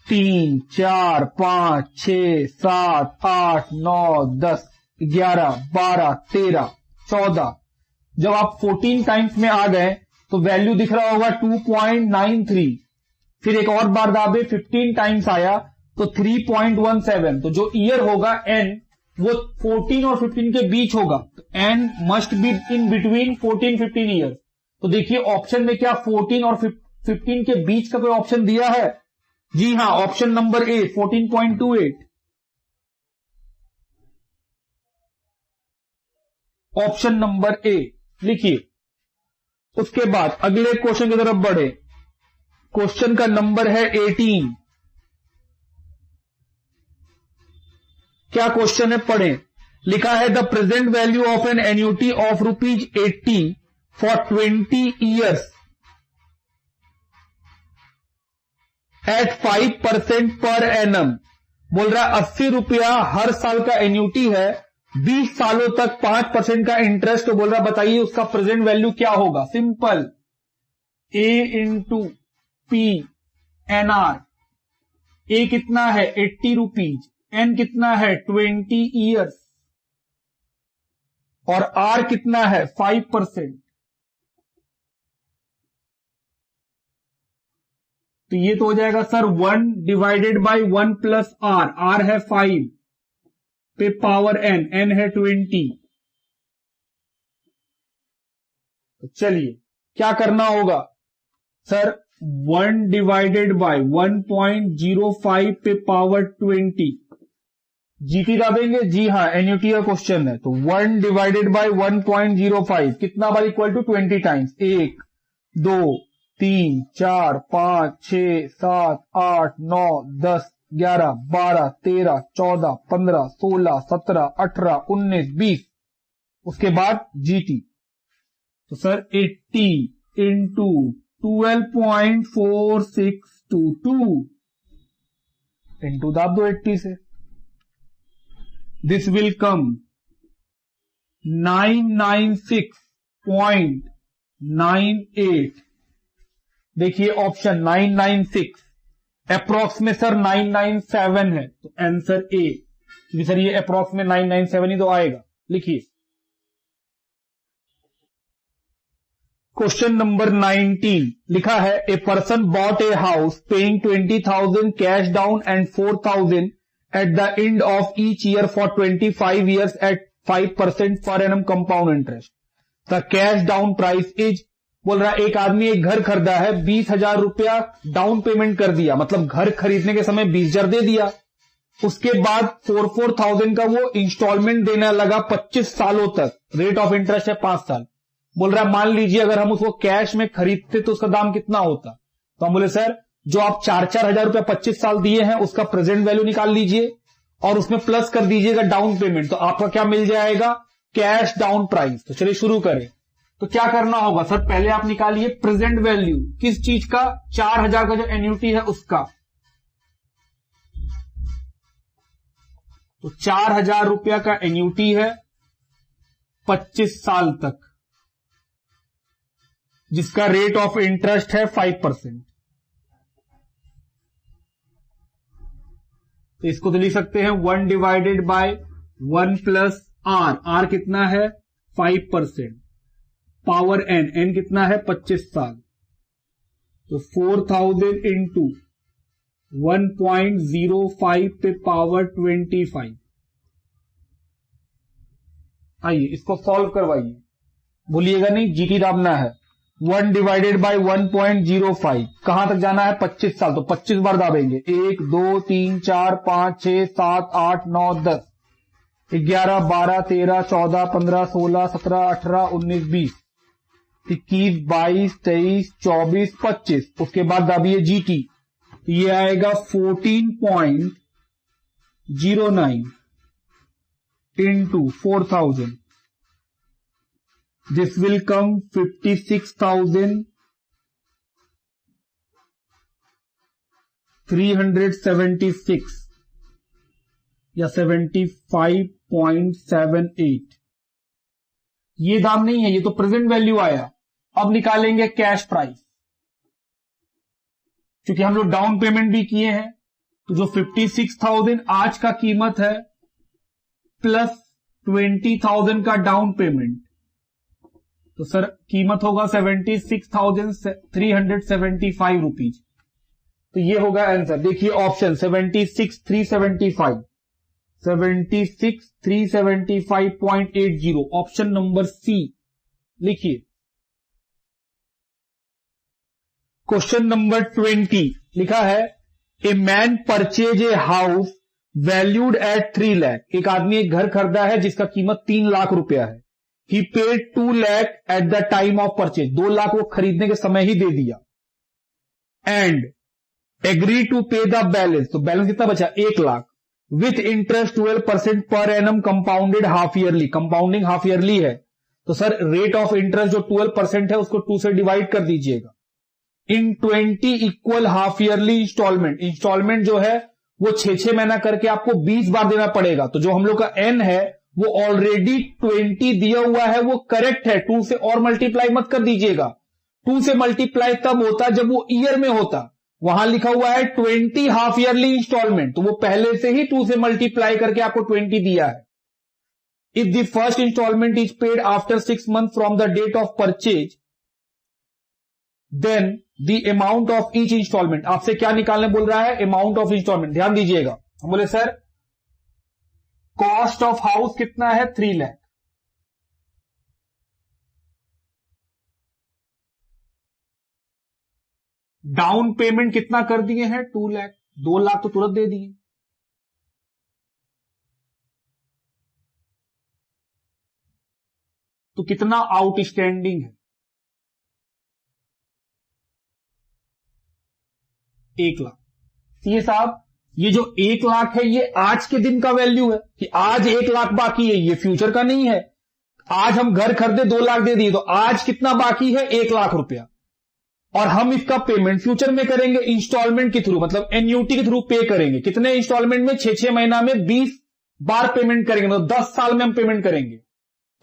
3 4 5 6 7 8 9 10 11 12 13 14, जब आप 14 टाइम्स में आ गए तो वैल्यू दिख रहा होगा 2.93। फिर एक और बार दाबे, 15 टाइम्स आया तो 3.17, तो जो ईयर होगा n वो 14 और 15 के बीच होगा, तो n must be in between 14-15 years. तो देखिए ऑप्शन में क्या 14 और 15 के बीच का कोई ऑप्शन दिया है? जी हां, ऑप्शन नंबर ए 14.28। ऑप्शन नंबर ए लिखिए। उसके बाद अगले क्वेश्चन की तरफ बढ़े। क्वेश्चन का नंबर है 18। क्या क्वेश्चन है पढ़ें। लिखा है the present value of an annuity of ₹80 for 20 years at 5% per annum. बोल रहा है 80 रुपया हर साल का एन्युटी है, 20 सालों तक 5% का इंटरेस्ट। तो बोल रहा बताइए उसका प्रेजेंट वैल्यू क्या होगा। सिंपल, ए इंटू पी एन आर। ए कितना है 80 रुपीज, एन कितना है 20 ईयर्स, और आर कितना है 5%। तो ये तो हो जाएगा sir 1 divided by 1 plus R. R है 5 पे पावर एन, एन है 20। तो चलिए क्या करना होगा सर, 1 डिवाइडेड बाई 1.05 पे पावर 20। जीटी दाबेंगे, जी हां एन्युटी का क्वेश्चन है। तो 1 डिवाइडेड बाई 1.05 कितना बार इक्वल टू 20 टाइम्स। 1 2 3 4 5 6 7 8 9 10 11 12 13 14 15 16 17 18 19 20। उसके बाद जीटी। तो सर 80 इंटू 12.4622 इंटू दाब दो 80 से। दिस विल कम 996.98। देखिए ऑप्शन 996, अप्रॉक्स में सर 997 है, तो आंसर ए। क्योंकि सर ये अप्रॉक्स में 997 ही तो आएगा। लिखिए क्वेश्चन नंबर 19। लिखा है a person bot a house paying 20,000 cash down and 4,000 at the end of each year for 25 years at 5% per annum compound interest. The cash down price is, बोल रहा एक आदमी एक घर खरीदा है, 20,000 रुपया डाउन पेमेंट कर दिया, मतलब घर खरीदने के समय 20,000 दे दिया। उसके बाद 4,000 का वो इंस्टॉलमेंट देना लगा 25 सालों तक, रेट ऑफ इंटरेस्ट है 5 साल। बोल रहा मान लीजिए अगर हम उसको कैश में खरीदते तो उसका दाम कितना होता। तो हम बोले सर जो आप 4-4 हजार रुपया 25 साल दिए हैं उसका प्रेजेंट वैल्यू निकाल लीजिए और उसमें प्लस कर दीजिएगा डाउन पेमेंट, तो आपका क्या मिल जाएगा, कैश डाउन प्राइस। तो चलिए शुरू करें। तो क्या करना होगा सर, पहले आप निकालिए प्रेजेंट वैल्यू किस चीज का, 4,000 का जो एन्युटी है उसका। तो 4,000 रुपया का एन्युटी है 25 साल तक, जिसका रेट ऑफ इंटरेस्ट है 5%। तो इसको तो लिख सकते हैं 1 divided by 1 plus R. R कितना है 5%, पावर एन, एन कितना है 25 साल। तो 4,000 इंटू 1.05 पे पावर 25। आइए इसको सॉल्व करवाइए, भूलिएगा नहीं जीटी दाबना है। 1 डिवाइडेड बाई 1.05 कहां तक जाना है 25 साल, तो 25 बार दाबेंगे। 1 2 3 4 5 6 7 8 9 10 11 12 13 14 15 16 17 18 19 20 21 22 23 24 25। उसके बाद दाबिए जीटी, तो ये आएगा 14.09 इंटू 4,000। This will come 56,376 या 75.78। ये दाम नहीं है, ये तो प्रेजेंट वैल्यू आया। अब निकालेंगे कैश प्राइस, क्योंकि हम लोग डाउन पेमेंट भी किए हैं। तो जो 56,000 आज का कीमत है प्लस 20,000 का डाउन पेमेंट, तो सर कीमत होगा 76,375 रुपीज। तो ये होगा आंसर। देखिए ऑप्शन 76,375, 76,375.80, ऑप्शन नंबर सी लिखिए। क्वेश्चन नंबर 20 लिखा है, a man purchase a house valued at 3 lakh. एक आदमी एक घर खरीदा है जिसका कीमत 3 लाख रुपया है। He paid 2 lakh at the time of purchase, 2 lakh वो खरीदने के समय ही दे दिया। And agree to pay the balance, तो बैलेंस कितना बचा 1 lakh, with interest 12% per annum compounded half yearly. Compounding half yearly है तो सर रेट ऑफ इंटरेस्ट जो 12% है उसको 2 से डिवाइड कर दीजिएगा। In 20 equal half yearly instalment, instalment जो है वो 6 महीना करके आपको 20 बार देना पड़ेगा। तो जो हम लोग का एन है वो ऑलरेडी 20 दिया हुआ है, वो करेक्ट है। 2 से और मल्टीप्लाई मत कर दीजिएगा, 2 से मल्टीप्लाई तब होता जब वो ईयर में होता। वहां लिखा हुआ है 20 हाफ ईयरली इंस्टॉलमेंट, तो वो पहले से ही 2 से मल्टीप्लाई करके आपको 20 दिया है। If the first instalment is paid after 6 month from the date of purchase, then the amount of each instalment. आपसे क्या निकालने बोल रहा है, अमाउंट ऑफ इंस्टॉलमेंट। ध्यान दीजिएगा, हम बोले सर कॉस्ट ऑफ हाउस कितना है 3 लाख, डाउन पेमेंट कितना कर दिए हैं 2 लाख, 2 लाख तो तुरंत दे दिए। तो कितना आउटस्टैंडिंग है 1 लाख। ये साहब ये जो 1 लाख है ये आज के दिन का वैल्यू है कि आज 1 लाख बाकी है, ये फ्यूचर का नहीं है। आज हम घर खरीदे 2 लाख दे दिए, तो आज कितना बाकी है 1 लाख रुपया, और हम इसका पेमेंट फ्यूचर में करेंगे इंस्टॉलमेंट के थ्रू, मतलब एन्यूटी के थ्रू पे करेंगे। कितने इंस्टॉलमेंट में 6 महीना में 20 बार पेमेंट करेंगे, मतलब 10 साल में हम पेमेंट करेंगे।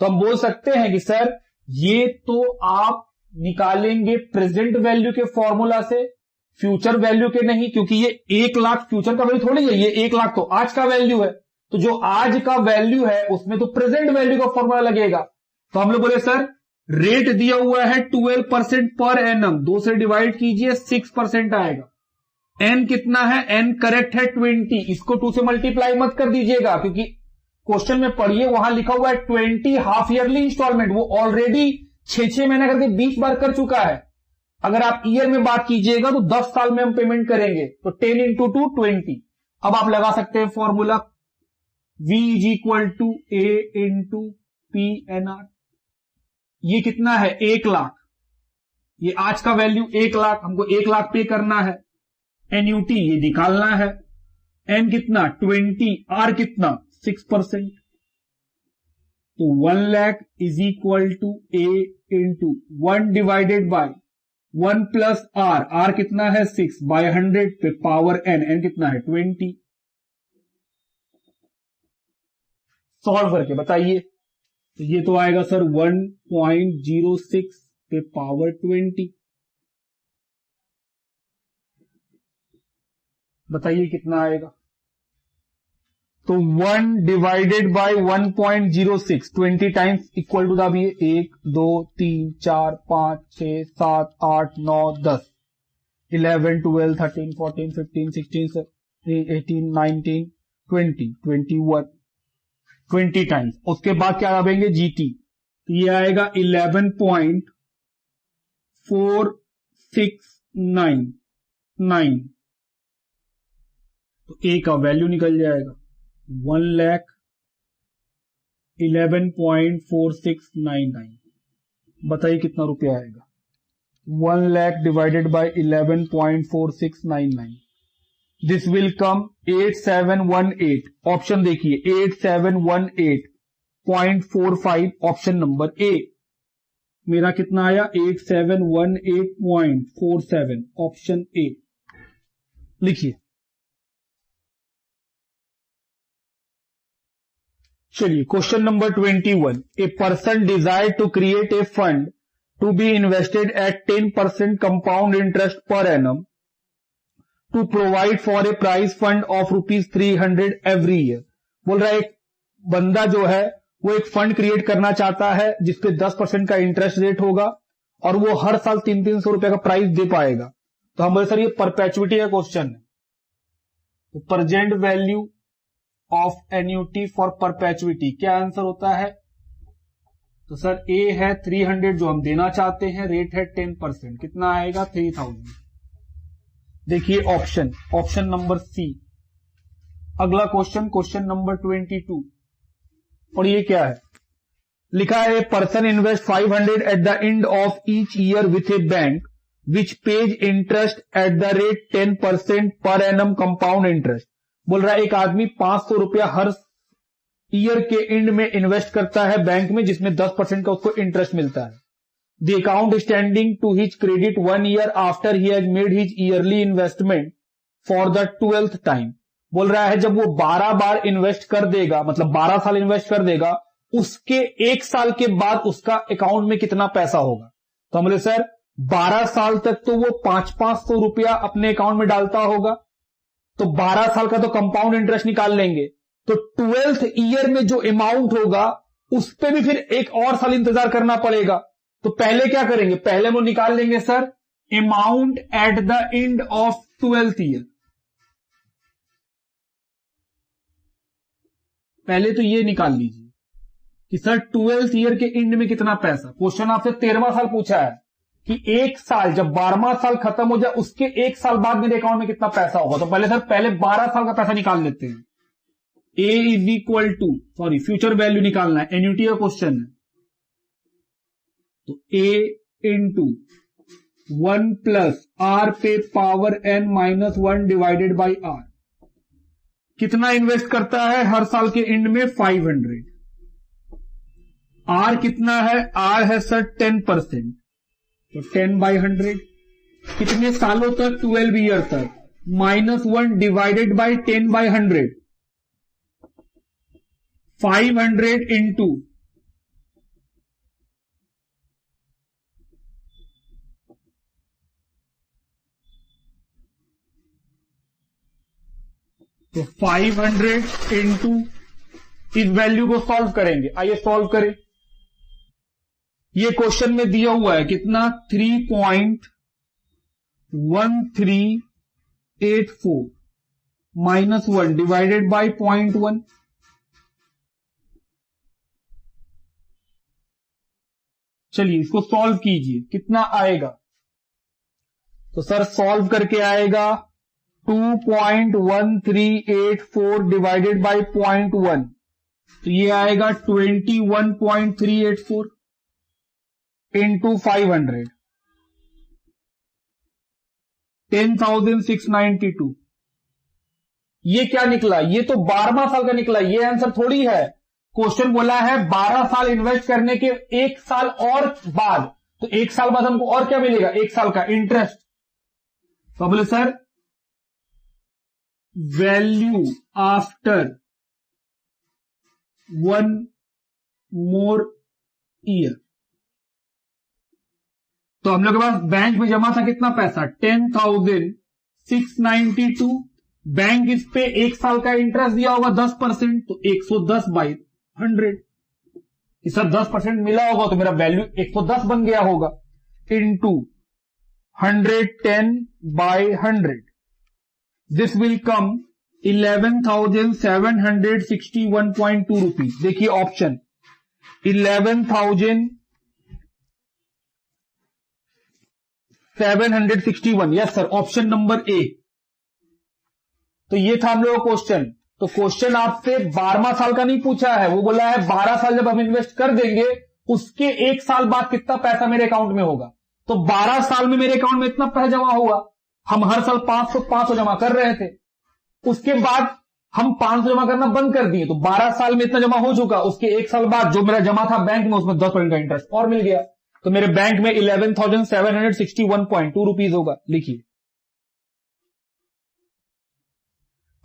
तो हम बोल सकते हैं कि सर ये तो आप निकालेंगे प्रेजेंट वैल्यू के फॉर्मूला से, फ्यूचर वैल्यू के नहीं, क्योंकि ये 1 लाख फ्यूचर का वैल्यू थोड़ी है, ये 1 लाख तो आज का वैल्यू है। तो जो आज का वैल्यू है उसमें तो प्रेजेंट वैल्यू का फॉर्मूला लगेगा। तो हम लोग बोले सर रेट दिया हुआ है 12% पर एनम, 2 से डिवाइड कीजिए 6% आएगा। एन कितना है, एन करेक्ट है 20, इसको 2 से मल्टीप्लाई मत कर दीजिएगा, क्योंकि क्वेश्चन में पढ़िए वहां लिखा हुआ है 20 हाफ ईयरली इंस्टॉलमेंट, वो ऑलरेडी 6 महीना करके 20 बार कर चुका है। अगर आप ईयर में बात कीजिएगा तो 10 साल में हम पेमेंट करेंगे, तो 10 इंटू 2 20। अब आप लगा सकते हैं formula V is equal to A into PNR। ये कितना है 1 लाख, ये आज का वैल्यू 1 लाख, हमको 1 लाख पे करना है। एन्यूटी ये निकालना है, एन कितना 20, आर कितना 6%, तो 1 lakh is equal to A into 1 divided by 1 plus R, R कितना है 6 बाय 100 पे पावर एन, एन कितना है 20। सॉल्व करके बताइए, तो ये तो आएगा सर 1.06 पे पावर 20। बताइए कितना आएगा, तो 1 divided by 1.06, 20 times equal to दाबिए 1 2 3 4 5 6 7 8 9 10 11 12 13 14 15 16 17 18 19 20 21 20 टाइम्स। उसके बाद क्या दाबेंगे जीटी, तो ये आएगा 11.4699, तो ए का वैल्यू निकल जाएगा 1,11.4699। बताइए कितना रुपया आएगा, 1 lakh divided by 11.4699, this will come 8718। Option देखिए 8718.45, ऑप्शन नंबर ए। मेरा कितना आया 8718.47, ऑप्शन ए लिखिए। चलिए question number 21, a person desire to create a fund to be invested at 10% compound interest per annum to provide for a prize fund of ₹300 every year. बोल रहा है एक बंदा जो है वो एक फंड क्रिएट करना चाहता है जिसपे 10% का इंटरेस्ट रेट होगा और वो हर साल 300-300 रुपए का प्राइस दे पाएगा। तो हम बोले सर ये परपेचुइटी का क्वेश्चन है, तो present value of annuity for perpetuity क्या आंसर होता है? तो सर ए है 300 जो हम देना चाहते हैं, रेट है 10%, कितना आएगा 3000। देखिए ऑप्शन नंबर सी। अगला क्वेश्चन नंबर 22, और ये क्या है? लिखा है person invest 500 eight the end of each year with A bank which page interest at the rate 10% per annum compound interest. बोल रहा है एक आदमी 500 रुपया हर ईयर के एंड में इन्वेस्ट करता है बैंक में, जिसमें 10% का उसको इंटरेस्ट मिलता है। The account standing to his credit 1 year after he has made his yearly investment for the 12th time. बोल रहा है जब वो 12 बार इन्वेस्ट कर देगा, मतलब 12 साल इन्वेस्ट कर देगा, उसके 1 साल के बाद उसका अकाउंट में कितना पैसा होगा? तो हम बोले सर 12 साल तक तो वो 500 रुपया अपने अकाउंट में डालता होगा, तो 12 साल का तो कंपाउंड इंटरेस्ट निकाल लेंगे, तो 12th ईयर में जो अमाउंट होगा उस पर भी फिर एक और साल इंतजार करना पड़ेगा। तो पहले क्या करेंगे? पहले वो निकाल लेंगे sir amount at the end of 12th year. पहले तो ये निकाल लीजिए कि सर 12th ईयर के एंड में कितना पैसा। क्वेश्चन आपसे 13वां साल पूछा है कि 1 साल, जब 12वां साल खत्म हो जाए उसके 1 साल बाद मेरे अकाउंट में कितना पैसा होगा। तो पहले 12 साल का पैसा निकाल लेते हैं। A is equal to, sorry future value निकालना है, एन्युटी का क्वेश्चन है, तो ए इंटू 1 प्लस आर पे power n minus 1 divided by R. कितना इन्वेस्ट करता है हर साल के एंड में? 500। आर कितना है? आर है सर 10%, तो 10/100। कितने सालों तक? 12 ईयर तक। -1 डिवाइडेड बाई 10/100, 500 इंटू तो 500 इंटू इस वैल्यू को सॉल्व करेंगे। आइए सॉल्व करें। ये क्वेश्चन में दिया हुआ है कितना? 3.1384 -1 डिवाइडेड बाई 0.1। चलिए इसको सॉल्व कीजिए, कितना आएगा? तो सर सॉल्व करके आएगा 2.1384 डिवाइडेड बाई 0.1, तो ये आएगा 21.384 इंटू 500, 10,692। ये क्या निकला? ये तो 12वां साल का निकला, ये आंसर थोड़ी है। क्वेश्चन बोला है 12 साल इन्वेस्ट करने के 1 साल और बाद, तो 1 साल बाद हमको और क्या मिलेगा? 1 साल का इंटरेस्ट। तो बोले sir value after 1 more year. तो हम लोग के पास बैंक में जमा था कितना पैसा? 10,692। बैंक इस पे 1 साल का इंटरेस्ट दिया होगा 10%, तो 110/100। इस सब 10% मिला होगा तो मेरा वैल्यू 110 बन गया होगा, into 110/100। This will come 11,761.2 rupees. देखिए option 11,761, yes sir, option number A. तो ये था हम लोग का क्वेश्चन। तो क्वेश्चन आपसे 12वां साल का नहीं पूछा है, वो बोला है 12 साल जब हम इन्वेस्ट कर देंगे उसके 1 साल बाद कितना पैसा मेरे अकाउंट में होगा। तो 12 साल में मेरे अकाउंट में इतना पैसा जमा हुआ। हम हर साल 500 जमा कर रहे थे, उसके बाद हम 500 जमा करना बंद कर दिए, तो 12 साल में इतना जमा हो चुका। उसके 1 साल बाद जो मेरा जमा था बैंक में उसमें 10% का इंटरेस्ट और मिल गया, तो मेरे बैंक में 11,761.2 रुपीज होगा। लिखिए।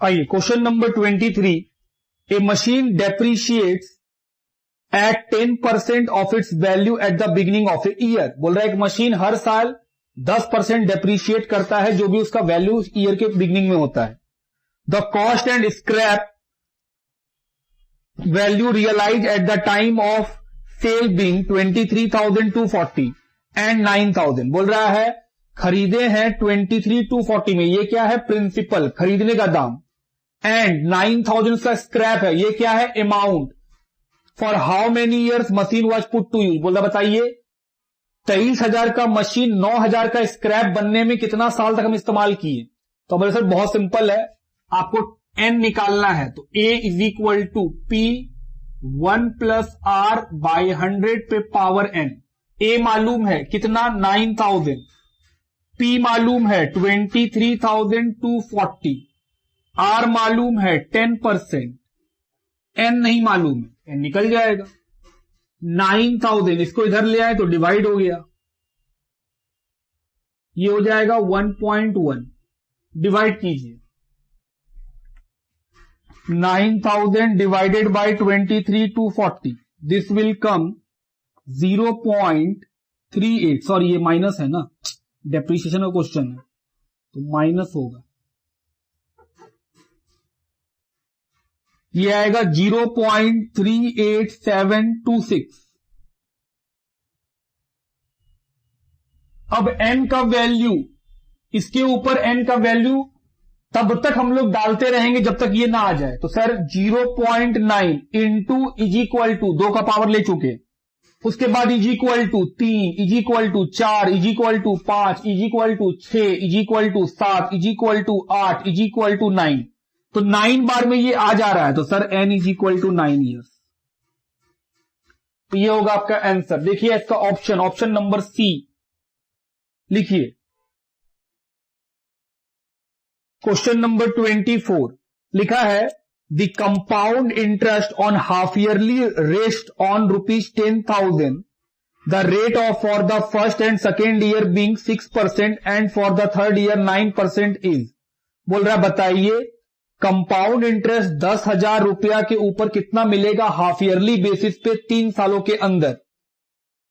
आइए question number 23। A machine depreciates at 10% of its value at the beginning of a year. बोल रहा है एक मशीन हर साल 10% डेप्रिशिएट करता है, जो भी उसका वैल्यू ईयर के बिगिनिंग में होता है। The cost and scrap value realise at the time of sale being 23,240 and 9,000। बोल रहा है खरीदे हैं 23,240 में, ये क्या है? प्रिंसिपल, खरीदने का दाम। एंड 9,000 का स्क्रैप है, ये क्या है? Amount. For how many years machine was put to use? बोला बताइए 23,000 का मशीन 9,000 का स्क्रैप बनने में कितना साल तक हम इस्तेमाल किए? तो बोले सर बहुत सिंपल है, आपको एन निकालना है। तो A is equal to P 1 plus R by 100 पे पावर एन। ए मालूम है कितना? 9,000। पी मालूम है 23,240। आर मालूम है 10%। एन नहीं मालूम है, एन निकल जाएगा। 9,000 इसको इधर ले आए तो डिवाइड हो गया, ये हो जाएगा 1.1। डिवाइड कीजिए, 9,000 divided by 23,240, this will come 0.38। Sorry ये माइनस है ना, डेप्रिसिएशन का क्वेश्चन है तो माइनस होगा, ये आएगा 0.38726। अब n का वैल्यू, इसके ऊपर n का वैल्यू तब तक हम लोग डालते रहेंगे जब तक ये ना आ जाए। तो sir 0.9 into is equal to 2 का पावर ले चुके, उसके बाद is equal to 3, is equal to 4, is equal to 5, is equal to 6, is equal to 7, is equal to 8, is equal to 9। तो 9 बार में ये आ जा रहा है, तो sir n is equal to 9 years. तो ये होगा आपका आंसर। देखिए इसका ऑप्शन, ऑप्शन नंबर सी लिखिए। क्वेश्चन नंबर 24 लिखा है the compound interest on half yearly rest on ₹10,000, the rate of for the first and second year being 6% and for the third year 9% is. बोल रहा है बताइए compound interest 10,000 रुपया के ऊपर कितना मिलेगा हाफ ईयरली बेसिस पे 3 सालों के अंदर।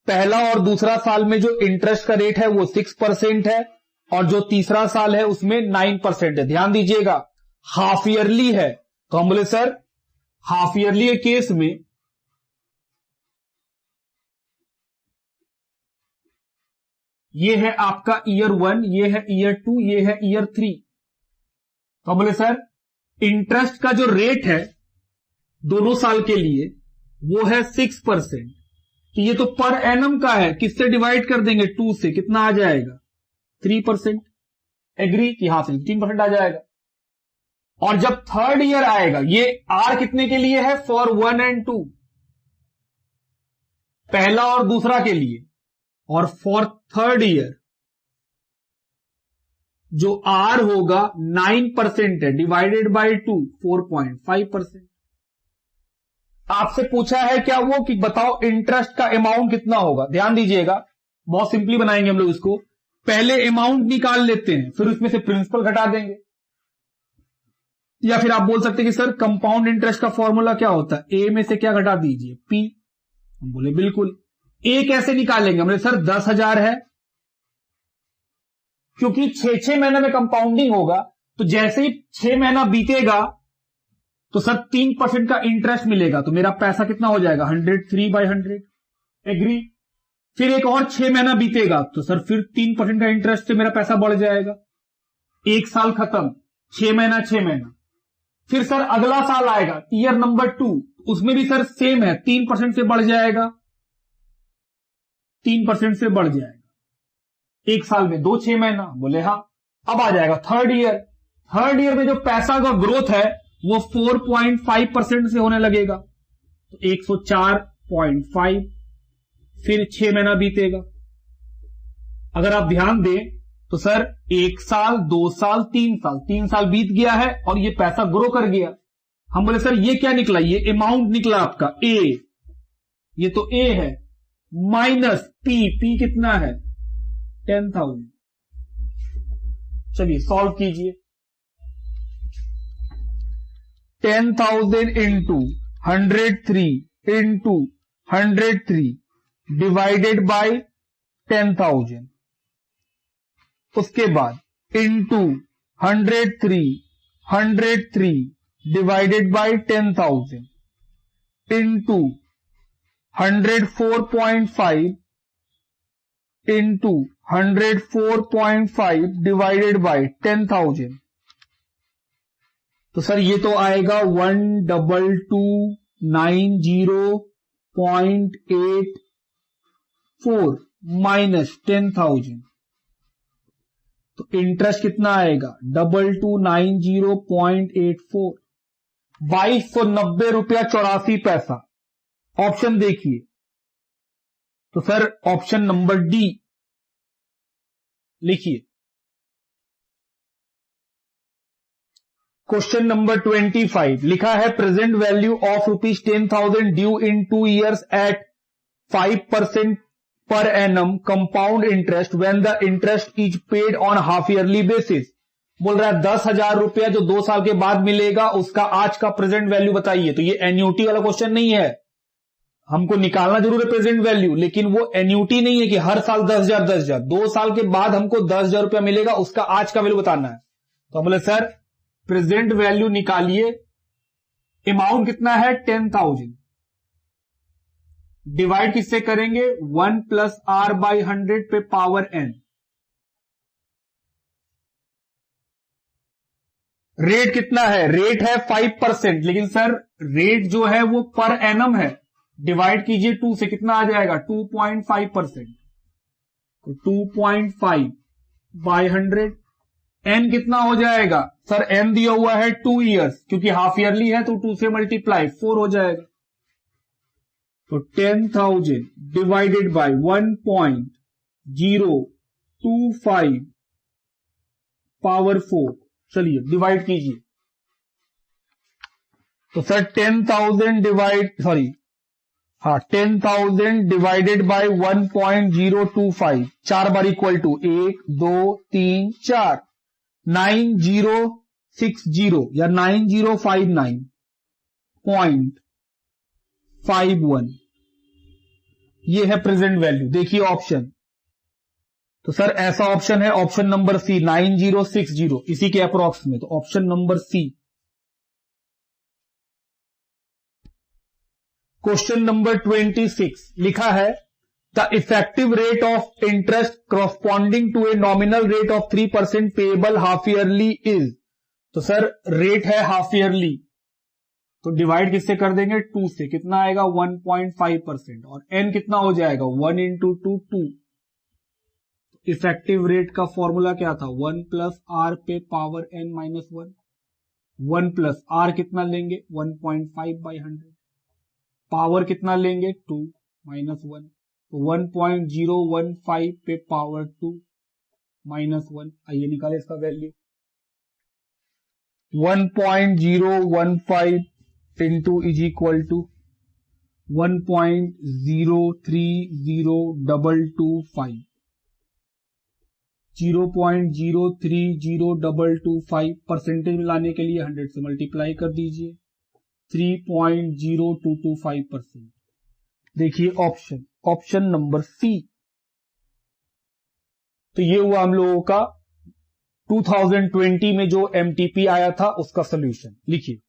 पहला और दूसरा साल में जो इंटरेस्ट का रेट है वो 6% है और जो तीसरा साल है उसमें 9% है। ध्यान दीजिएगा हाफ ईयरली है, तो हम बोले सर हाफ ईयरली के केस में ये है आपका ईयर 1, ये है ईयर 2, ये है ईयर 3। तो हम बोले सर इंटरेस्ट का जो रेट है दोनों साल के लिए वो है 6%। तो ये तो पर एनम का है, किससे डिवाइड कर देंगे? 2 से। कितना आ जाएगा? 3%। एग्री कि हां 15% आ जाएगा। और जब थर्ड ईयर आएगा, ये आर कितने के लिए है? फॉर 1 एंड 2, पहला और दूसरा के लिए। और फॉर थर्ड ईयर जो आर होगा 9% है, डिवाइडेड बाय 2 4.5%। आपसे पूछा है क्या वो कि बताओ इंटरेस्ट का अमाउंट कितना होगा। ध्यान दीजिएगा बहुत सिंपली बनाएंगे हम लोग इसको। पहले अमाउंट निकाल लेते हैं, फिर उसमें से प्रिंसिपल घटा देंगे। या फिर आप बोल सकते हैं कि सर कंपाउंड इंटरेस्ट का फॉर्मूला क्या होता है? ए में से क्या घटा दीजिए? पी। हम बोले बिल्कुल। ए कैसे निकालेंगे? हमने सर 10,000 है, क्योंकि 6 महीने में कंपाउंडिंग होगा, तो जैसे ही 6 महीना बीतेगा तो सर 3% का इंटरेस्ट मिलेगा, तो मेरा पैसा कितना हो जाएगा? 103/100। एग्री। फिर एक और 6 महीना बीतेगा तो सर फिर 3% का इंटरेस्ट से मेरा पैसा बढ़ जाएगा। एक साल खत्म, 6 महीना 6 महीना। फिर सर अगला साल आएगा ईयर नंबर 2, उसमें भी सर सेम है, 3% से बढ़ जाएगा, 3% से बढ़ जाएगा। एक साल में 2 6 महीना। बोले हाँ। अब आ जाएगा थर्ड ईयर। थर्ड ईयर में जो पैसा का ग्रोथ है वो 4.5% से होने लगेगा, तो 104.5। फिर 6 महीना बीतेगा। अगर आप ध्यान दें तो सर 1 साल 2 साल 3 साल, 3 साल बीत गया है और ये पैसा ग्रो कर गया। हम बोले सर ये क्या निकला? ये अमाउंट निकला आपका ए, ये तो ए है, माइनस पी। पी कितना है? 10,000। चलिए सॉल्व कीजिए। 10,000 इंटू 103 इंटू 103 डिवाइडेड बाय 10,000, उसके बाद into 103 divided by 10,000 into 104.5 into 104.5 divided by 10,000, तो सर ये तो आएगा 12290.84 माइनस 10,000, तो इंटरेस्ट कितना आएगा 2290.84, 2290 रुपया 84 पैसा। ऑप्शन देखिए, तो सर ऑप्शन नंबर डी लिखिए। क्वेश्चन नंबर 25 लिखा है present value of ₹10,000 due in 2 years at 5% per annum compound interest when the interest is paid on half yearly basis. बोल रहा है 10,000 रुपया जो 2 साल के बाद मिलेगा उसका आज का प्रेजेंट वैल्यू बताइए। तो ये एन्यूटी वाला क्वेश्चन नहीं है, हमको निकालना जरूर है प्रेजेंट वैल्यू, लेकिन वो एन्यूटी नहीं है कि हर साल 10,000 2 साल के बाद हमको 10,000 रुपया मिलेगा उसका आज का वैल्यू बताना है। तो बोले सर प्रेजेंट वैल्यू निकालिए, अमाउंट कितना है 10,000, डिवाइड किससे करेंगे 1 + r/100 पे पावर n। रेट कितना है, रेट है 5%, लेकिन सर रेट जो है वो पर एनम है, डिवाइड कीजिए 2 से, कितना आ जाएगा 2.5%, तो 2.5/100, एन कितना हो जाएगा सर, एन दिया हुआ है 2 years, क्योंकि हाफ ईयरली है तो 2 से मल्टीप्लाई 4 हो जाएगा, तो 10,000 डिवाइडेड बाय 1.025 पावर 4, चलिए डिवाइड कीजिए। तो सर 10,000 डिवाइडेड बाय 1.025, 4 बार इक्वल टू 1 2 3 4, 9060 या 9059.51, ये है प्रेजेंट वैल्यू। देखिए ऑप्शन, तो सर ऐसा ऑप्शन है ऑप्शन नंबर सी 9060, इसी के अप्रोक्स में, तो option number C. Question number 26 लिखा है the effective rate of interest corresponding to a nominal rate of 3% payable half yearly is. तो सर रेट है हाफ ईयरली, तो डिवाइड किससे कर देंगे 2 से, कितना आएगा 1.5%, और n कितना हो जाएगा 1 × 2 2। इफेक्टिव रेट का फॉर्मूला क्या था 1 + r पे पावर n - 1, 1 + r कितना लेंगे 1.5/100, पावर कितना लेंगे 2 - 1, तो 1.015 पे पावर 2 - 1, आइए निकाले इसका value, 1.015 into is equal to 1.030225, 0.030225 percentage में लाने के लिए 100 से मल्टीप्लाई कर दीजिए, 3.0225%। देखिए ऑप्शन नंबर सी। तो ये हुआ हम लोगों का 2020 में जो एमटीपी आया था उसका सॉल्यूशन। लिखिए